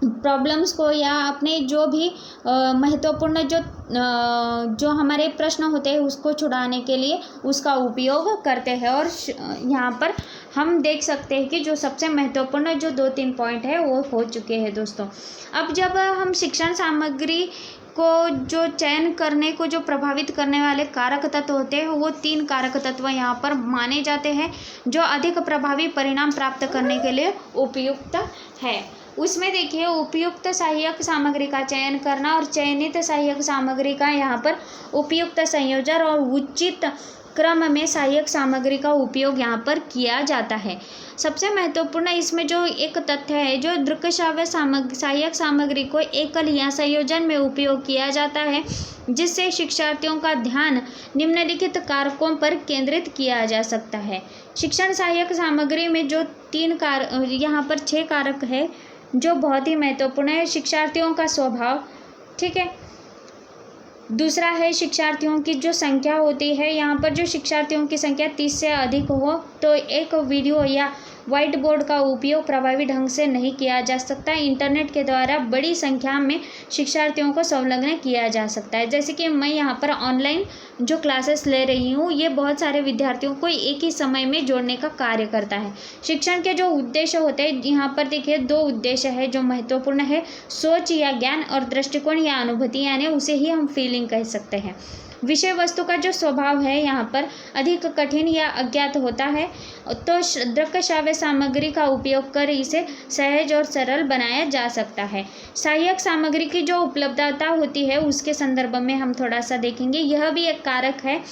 प्रॉब्लम्स को या अपने जो भी महत्वपूर्ण जो हमारे प्रश्न होते हैं उसको छुड़ाने के लिए उसका उपयोग करते हैं। और यहाँ पर हम देख सकते हैं कि जो सबसे महत्वपूर्ण जो 2-3 पॉइंट है वो हो चुके हैं दोस्तों। अब जब हम शिक्षण सामग्री को जो चयन करने को जो प्रभावित करने वाले कारक तत्व होते हैं वो 3 कारक तत्व यहाँ पर माने जाते हैं जो अधिक प्रभावी परिणाम प्राप्त करने के लिए उपयुक्त है। उसमें देखिए उपयुक्त सहायक सामग्री का चयन करना और चयनित सहायक सामग्री का यहाँ पर उपयुक्त संयोजन और उचित क्रम में सहायक सामग्री का उपयोग यहाँ पर किया जाता है। सबसे महत्वपूर्ण इसमें जो एक तथ्य है, जो दृश्य श्राव्य सहायक सामग्री को एकल या संयोजन में उपयोग किया जाता है, जिससे शिक्षार्थियों का ध्यान निम्नलिखित कारकों पर केंद्रित किया जा सकता है। शिक्षण सहायक सामग्री में जो यहाँ पर 6 कारक है जो बहुत ही महत्वपूर्ण है। शिक्षार्थियों का स्वभाव, ठीक है। दूसरा है शिक्षार्थियों की जो संख्या होती है, यहाँ पर जो शिक्षार्थियों की संख्या 30 से अधिक हो तो एक वीडियो या व्हाइट बोर्ड का उपयोग प्रभावी ढंग से नहीं किया जा सकता। इंटरनेट के द्वारा बड़ी संख्या में शिक्षार्थियों को संलग्न किया जा सकता है। जैसे कि मैं यहाँ पर ऑनलाइन जो क्लासेस ले रही हूँ, ये बहुत सारे विद्यार्थियों को एक ही समय में जोड़ने का कार्य करता है। शिक्षण के जो उद्देश्य होते हैं, यहाँ पर देखिए 2 उद्देश्य है जो महत्वपूर्ण है, सोच या ज्ञान और दृष्टिकोण या अनुभूति, यानी उसे ही हम फीलिंग कह सकते हैं। विषय वस्तु का जो स्वभाव है यहाँ पर अधिक कठिन या अज्ञात होता है, तो दृश्य श्राव्य सामग्री का उपयोग कर इसे सहज और सरल बनाया जा सकता है। सहायक सामग्री की जो उपलब्धता होती है उसके संदर्भ में हम थोड़ा सा देखेंगे। यह भी एक कारक है।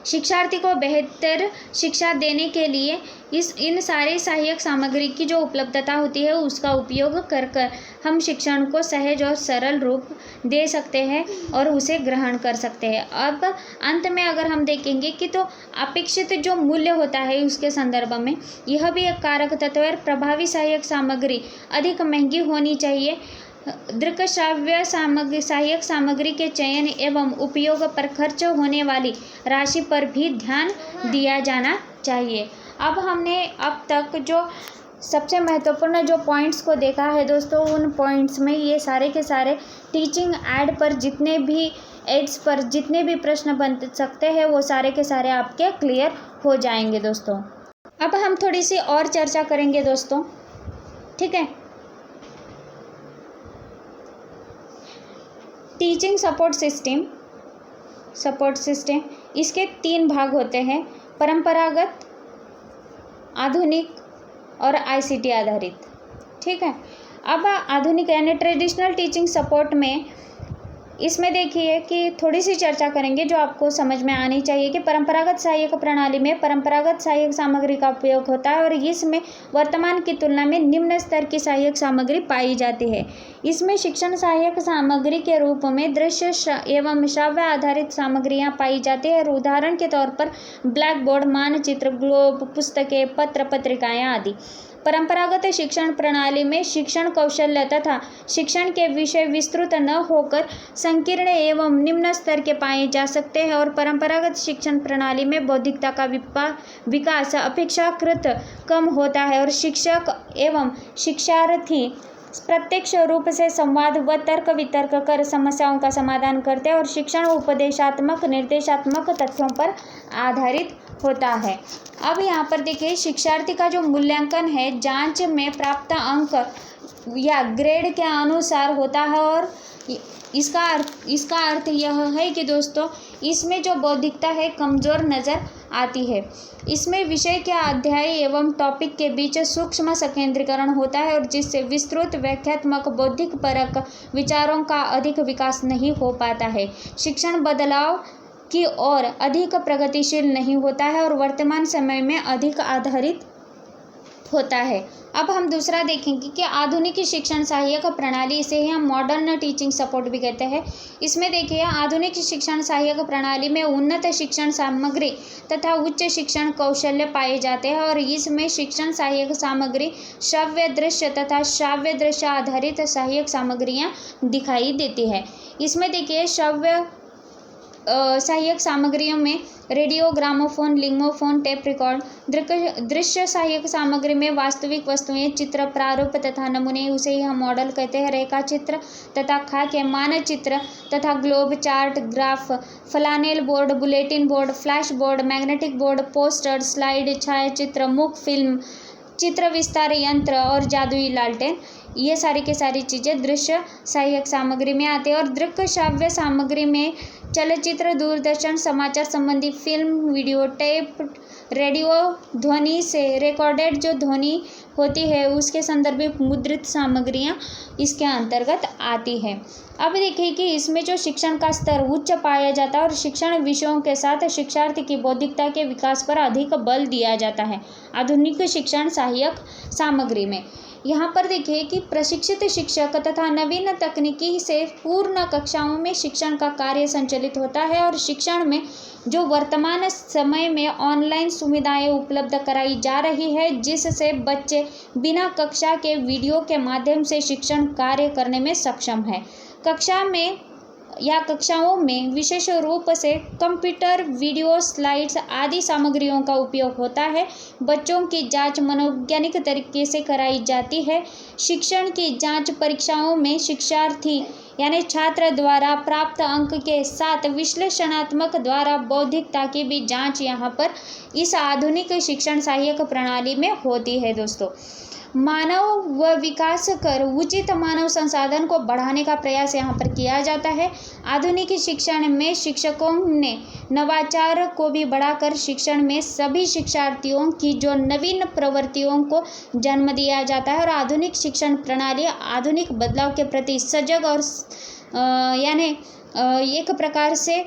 शिक्षार्थी को बेहतर शिक्षा देने के लिए इन सारे सहायक सामग्री की जो उपलब्धता होती है उसका उपयोग कर हम शिक्षण को सहज और सरल रूप दे सकते हैं और उसे ग्रहण कर सकते हैं। अब अंत में अगर हम देखेंगे कि तो अपेक्षित जो मूल्य होता है उसके संदर्भ में यह भी एक कारक तत्व है। प्रभावी सहायक सामग्री अधिक महंगी होनी चाहिए। दृश्य श्राव्य सहायक सामग्री के चयन एवं उपयोग पर खर्च होने वाली राशि पर भी ध्यान दिया जाना चाहिए। अब हमने अब तक जो सबसे महत्वपूर्ण जो पॉइंट्स को देखा है दोस्तों, उन पॉइंट्स में ये सारे के सारे टीचिंग एड पर जितने भी एड्स पर जितने भी प्रश्न बन सकते हैं वो सारे के सारे आपके क्लियर हो जाएंगे दोस्तों। अब हम थोड़ी सी और चर्चा करेंगे दोस्तों, ठीक है। टीचिंग सपोर्ट सिस्टम इसके 3 भाग होते हैं, परंपरागत, आधुनिक और आईसीटी आधारित, ठीक है। अब आधुनिक यानी ट्रेडिशनल टीचिंग सपोर्ट में इसमें देखिए कि थोड़ी सी चर्चा करेंगे जो आपको समझ में आनी चाहिए कि परंपरागत सहायक प्रणाली में परंपरागत सहायक सामग्री का उपयोग होता है और इसमें वर्तमान की तुलना में निम्न स्तर की सहायक सामग्री पाई जाती है। इसमें शिक्षण सहायक सामग्री के रूप में दृश्य एवं श्राव्य आधारित सामग्रियाँ पाई जाती है। उदाहरण के तौर पर ब्लैक बोर्ड, मानचित्र, ग्लोब, पुस्तकें, पत्र पत्रिकाएँ आदि। परंपरागत शिक्षण प्रणाली में शिक्षण कौशल्य तथा शिक्षण के विषय विस्तृत न होकर संकीर्ण एवं निम्न स्तर के पाए जा सकते हैं और परंपरागत शिक्षण प्रणाली में बौद्धिकता का विकास अपेक्षाकृत कम होता है और शिक्षक एवं शिक्षार्थी प्रत्यक्ष रूप से संवाद व तर्क वितर्क कर समस्याओं का समाधान करते हैं और शिक्षण उपदेशात्मक निर्देशात्मक तथ्यों पर आधारित होता है। अब यहाँ पर देखिए शिक्षार्थी का जो मूल्यांकन है जांच में प्राप्त अंक या ग्रेड के अनुसार होता है और इसका अर्थ यह है कि दोस्तों इसमें जो बौद्धिकता है कमज़ोर नज़र आती है। इसमें विषय के अध्याय एवं टॉपिक के बीच सूक्ष्म संकेंद्रीकरण होता है और जिससे विस्तृत व्याख्यात्मक बौद्धिक परक विचारों का अधिक विकास नहीं हो पाता है। शिक्षण बदलाव की ओर अधिक प्रगतिशील नहीं होता है और वर्तमान समय में अधिक आधारित होता है। अब हम दूसरा देखेंगे कि आधुनिक शिक्षण सहायक प्रणाली, इसे ही हम मॉडर्न टीचिंग सपोर्ट भी कहते हैं। इसमें देखिए आधुनिक शिक्षण सहायक प्रणाली में उन्नत शिक्षण सामग्री तथा उच्च शिक्षण कौशल्य पाए जाते हैं और इसमें शिक्षण सहायक सामग्री श्रव्य दृश्य तथा श्राव्य दृश्य आधारित सहायक सामग्रियाँ दिखाई देती है। इसमें देखिए श्रव्य सहायक सामग्रियों में रेडियो, ग्रामोफोन, लिंगोफोन, टेप रिकॉर्ड। दृश्य सहायक सामग्री में वास्तविक वस्तुएं, चित्र, प्रारूप तथा नमूने, उसे ही हम मॉडल कहते हैं। रेखा चित्र तथा खाके, मानचित्र तथा globe, chart, graph, flannel board, bulletin board, flash board, magnetic board, poster, slide, छायाचित्र, मूक फिल्म, चित्र विस्तार यंत्र और जादुई लालटेन। ये सारी की सारी चीज़ें दृश्य सहायक सामग्री में आती है। और दृक् श्राव्य सामग्री में चलचित्र, दूरदर्शन, समाचार संबंधी फिल्म, वीडियो टेप, रेडियो, ध्वनि से रिकॉर्डेड जो ध्वनि होती है उसके संदर्भित मुद्रित सामग्रियाँ इसके अंतर्गत आती है। अब देखिए कि इसमें जो शिक्षण का स्तर उच्च पाया जाता है और शिक्षण विषयों के साथ शिक्षार्थी की बौद्धिकता के विकास पर अधिक बल दिया जाता है आधुनिक शिक्षण सहायक सामग्री में। यहाँ पर देखिए कि प्रशिक्षित शिक्षक तथा नवीन तकनीकी से पूर्ण कक्षाओं में शिक्षण का कार्य संचालित होता है और शिक्षण में जो वर्तमान समय में ऑनलाइन सुविधाएं उपलब्ध कराई जा रही है जिससे बच्चे बिना कक्षा के वीडियो के माध्यम से शिक्षण कार्य करने में सक्षम है। कक्षाओं में विशेष रूप से कंप्यूटर, वीडियो, स्लाइड्स आदि सामग्रियों का उपयोग होता है। बच्चों की जांच मनोवैज्ञानिक तरीके से कराई जाती है। शिक्षण की जांच परीक्षाओं में शिक्षार्थी यानी छात्र द्वारा प्राप्त अंक के साथ विश्लेषणात्मक द्वारा बौद्धिकता की भी जांच यहाँ पर इस आधुनिक शिक्षण सहायक प्रणाली में होती है। दोस्तों, मानव व विकास कर उचित मानव संसाधन को बढ़ाने का प्रयास यहाँ पर किया जाता है। आधुनिक शिक्षण में शिक्षकों ने नवाचार को भी बढ़ाकर शिक्षण में सभी शिक्षार्थियों की जो नवीन प्रवृत्तियों को जन्म दिया जाता है और आधुनिक शिक्षण प्रणाली आधुनिक बदलाव के प्रति सजग और एक प्रकार से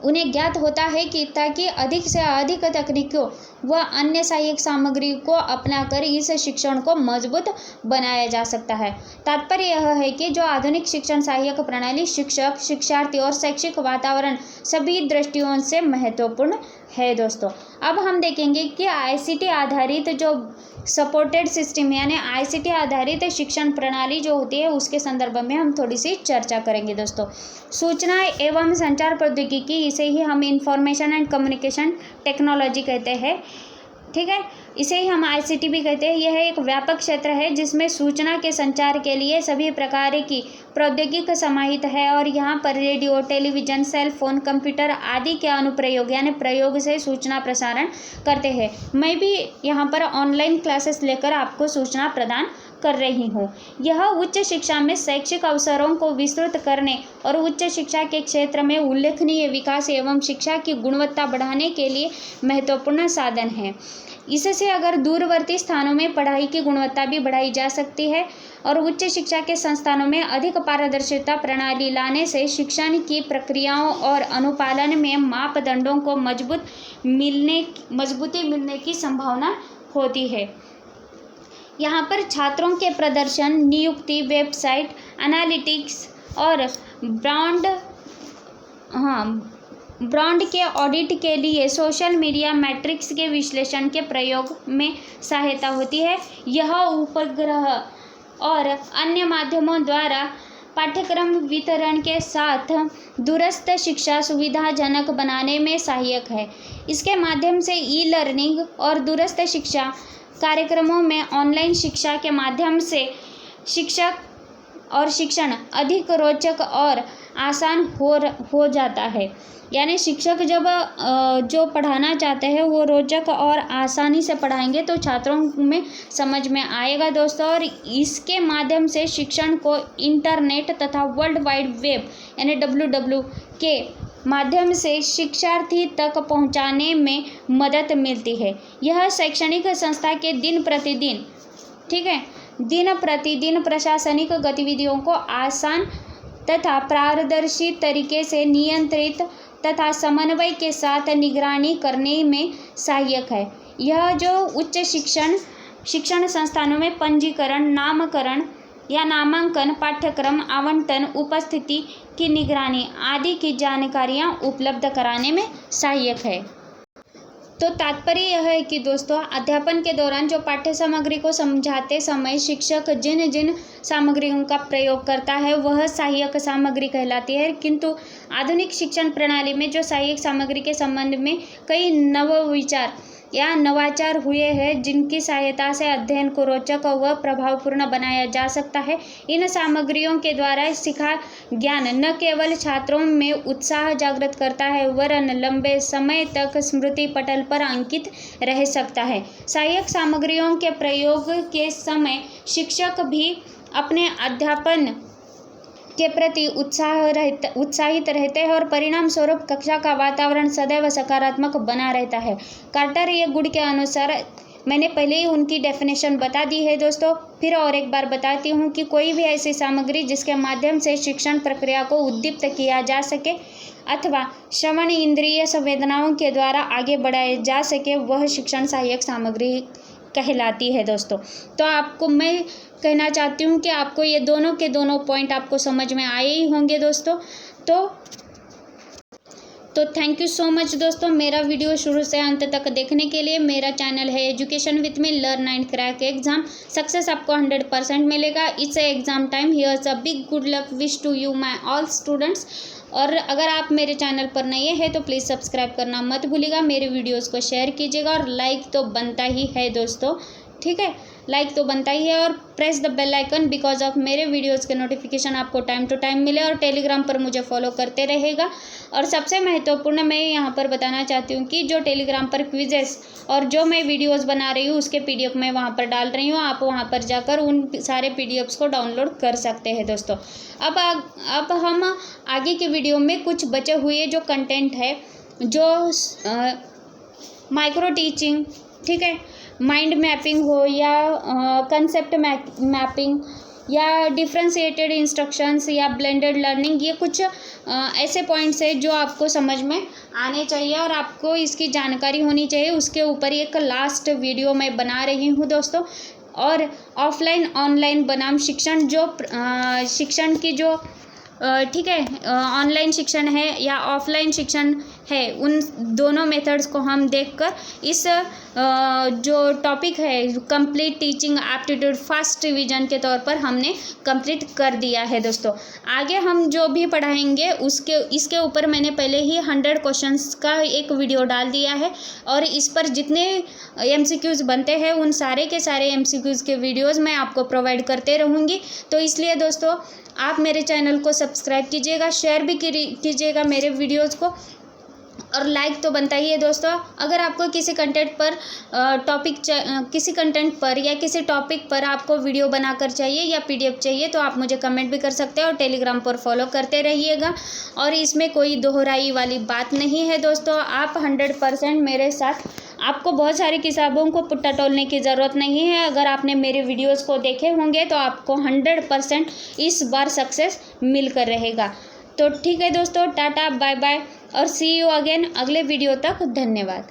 उन्हें ज्ञात होता है कि ताकि अधिक से अधिक तकनीकों व अन्य सहायक सामग्री को अपनाकर इस शिक्षण को मजबूत बनाया जा सकता है। तात्पर्य यह है कि जो आधुनिक शिक्षण सहायक प्रणाली शिक्षक, शिक्षार्थी और शैक्षिक वातावरण सभी दृष्टियों से महत्वपूर्ण है। दोस्तों, अब हम देखेंगे कि आईसीटी आधारित जो सपोर्टेड सिस्टम यानी आईसीटी आधारित शिक्षण प्रणाली जो होती है उसके संदर्भ में हम थोड़ी सी चर्चा करेंगे। दोस्तों, सूचना एवं संचार प्रौद्योगिकी, इसे ही हम इंफॉर्मेशन एंड कम्युनिकेशन टेक्नोलॉजी कहते हैं, ठीक है, इसे ही हम आईसीटी भी कहते हैं। यह एक व्यापक क्षेत्र है जिसमें सूचना के संचार के लिए सभी प्रकार की प्रौद्योगिकी समाहित है और यहाँ पर radio, television, cell phone, computer आदि के अनुप्रयोग यानी प्रयोग से सूचना प्रसारण करते हैं। मैं भी यहाँ पर ऑनलाइन क्लासेस लेकर आपको सूचना प्रदान कर रही हूँ। यह उच्च शिक्षा में शैक्षिक अवसरों को विस्तृत करने और उच्च शिक्षा के क्षेत्र में उल्लेखनीय विकास एवं शिक्षा की गुणवत्ता बढ़ाने के लिए महत्वपूर्ण साधन है। इससे अगर दूरवर्ती स्थानों में पढ़ाई की गुणवत्ता भी बढ़ाई जा सकती है और उच्च शिक्षा के संस्थानों में अधिक पारदर्शिता प्रणाली लाने से शिक्षण की प्रक्रियाओं और अनुपालन में मापदंडों को मजबूती मिलने की संभावना होती है। यहाँ पर छात्रों के प्रदर्शन, नियुक्ति, वेबसाइट एनालिटिक्स और ब्रांड के ऑडिट के लिए सोशल मीडिया मैट्रिक्स के विश्लेषण के प्रयोग में सहायता होती है। यह उपग्रह और अन्य माध्यमों द्वारा पाठ्यक्रम वितरण के साथ दूरस्थ शिक्षा सुविधाजनक बनाने में सहायक है। इसके माध्यम से ई लर्निंग और दूरस्थ शिक्षा कार्यक्रमों में ऑनलाइन शिक्षा के माध्यम से शिक्षण अधिक रोचक और आसान हो जाता है। यानी शिक्षक जब जो पढ़ाना चाहते हैं वो रोचक और आसानी से पढ़ाएंगे तो छात्रों में समझ में आएगा। दोस्तों, और इसके माध्यम से शिक्षण को इंटरनेट तथा वर्ल्ड वाइड वेब यानी WWW के माध्यम से शिक्षार्थी तक पहुंचाने में मदद मिलती है। यह शैक्षणिक संस्था के दिन प्रतिदिन प्रशासनिक गतिविधियों को आसान तथा पारदर्शी तरीके से नियंत्रित तथा समन्वय के साथ निगरानी करने में सहायक है। यह जो उच्च शिक्षण संस्थानों में पंजीकरण, नामकरण या नामांकन, पाठ्यक्रम आवंटन, उपस्थिति की निगरानी आदि की जानकारियाँ उपलब्ध कराने में सहायक है। तो तात्पर्य यह है कि दोस्तों, अध्यापन के दौरान जो पाठ्य सामग्री को समझाते समय शिक्षक जिन सामग्रियों का प्रयोग करता है वह सहायक सामग्री कहलाती है। किंतु आधुनिक शिक्षण प्रणाली में जो सहायक सामग्री के संबंध में कई नवविचार या नवाचार हुए हैं जिनकी सहायता से अध्ययन को रोचक व प्रभावपूर्ण बनाया जा सकता है। इन सामग्रियों के द्वारा सीखा ज्ञान न केवल छात्रों में उत्साह जागृत करता है वरन लंबे समय तक स्मृति पटल पर अंकित रह सकता है। सहायक सामग्रियों के प्रयोग के समय शिक्षक भी अपने अध्यापन के प्रति उत्साहित रहते हैं और परिणाम स्वरूप कक्षा का वातावरण सदैव सकारात्मक बना रहता है। कार्टर ये गुण के अनुसार मैंने पहले ही उनकी डेफिनेशन बता दी है दोस्तों, फिर और एक बार बताती हूँ कि कोई भी ऐसी सामग्री जिसके माध्यम से शिक्षण प्रक्रिया को उद्दीप्त किया जा सके अथवा श्रवण इंद्रिय संवेदनाओं के द्वारा आगे बढ़ाया जा सके वह शिक्षण सहायक सामग्री कहलाती है दोस्तों। तो आपको मैं कहना चाहती हूँ कि आपको ये दोनों के दोनों पॉइंट आपको समझ में आए ही होंगे दोस्तों। तो थैंक यू सो मच दोस्तों मेरा वीडियो शुरू से अंत तक देखने के लिए। मेरा चैनल है education with me, learn and crack exam, success आपको 100% मिलेगा। It's a exam time, here's a big good luck wish to you my all students. और अगर आप मेरे चैनल पर नए हैं तो प्लीज़ सब्सक्राइब करना मत भूलिएगा, मेरे वीडियोस को शेयर कीजिएगा और लाइक तो बनता ही है दोस्तों, ठीक है, लाइक तो बनता ही है। और press the bell icon because of मेरे वीडियोस के नोटिफिकेशन आपको टाइम टू टाइम मिले। और टेलीग्राम पर मुझे फॉलो करते रहेगा। और सबसे महत्वपूर्ण मैं यहाँ पर बताना चाहती हूँ कि जो टेलीग्राम पर क्विजेस और जो मैं वीडियोस बना रही हूँ उसके पीडीएफ मैं वहाँ पर डाल रही हूँ, आप वहाँ पर जाकर उन सारे पीडीएफ्स को डाउनलोड कर सकते हैं दोस्तों। अब हम आगे के वीडियो में कुछ बचे हुए जो कंटेंट है, जो माइक्रो टीचिंग, ठीक है, माइंड मैपिंग हो या कंसेप्ट मैपिंग या डिफ्रेंशिएटेड इंस्ट्रक्शंस या ब्लेंडेड लर्निंग, ये कुछ ऐसे पॉइंट्स है जो आपको समझ में आने चाहिए और आपको इसकी जानकारी होनी चाहिए। उसके ऊपर एक लास्ट वीडियो मैं बना रही हूँ दोस्तों। और ऑफलाइन ऑनलाइन बनाम शिक्षण, जो शिक्षण की जो ठीक है, ऑनलाइन शिक्षण है या ऑफलाइन शिक्षण है, उन दोनों मेथड्स को हम देखकर इस जो टॉपिक है complete teaching aptitude first revision के तौर पर हमने कंप्लीट कर दिया है दोस्तों। आगे हम जो भी पढ़ाएंगे इसके ऊपर मैंने पहले ही 100 क्वेश्चंस का एक वीडियो डाल दिया है और इस पर जितने MCQs बनते हैं उन सारे के सारे MCQs के वीडियोस मैं आपको प्रोवाइड करते रहूँगी। तो इसलिए दोस्तों आप मेरे चैनल को सब्सक्राइब कीजिएगा, शेयर भी कीजिएगा मेरे वीडियोस को, और लाइक तो बनता ही है दोस्तों। अगर आपको किसी कंटेंट पर किसी कंटेंट पर या किसी टॉपिक पर आपको वीडियो बनाकर चाहिए या PDF चाहिए तो आप मुझे कमेंट भी कर सकते हैं और टेलीग्राम पर फॉलो करते रहिएगा। और इसमें कोई दोहराई वाली बात नहीं है दोस्तों, आप 100% मेरे साथ, आपको बहुत सारी किताबों को पुट्टा टोलने की ज़रूरत नहीं है। अगर आपने मेरे वीडियोस को देखे होंगे तो आपको 100% इस बार सक्सेस मिलकर रहेगा। तो ठीक है दोस्तों, टाटा बाय बाय और सी यू अगेन अगले वीडियो तक। धन्यवाद।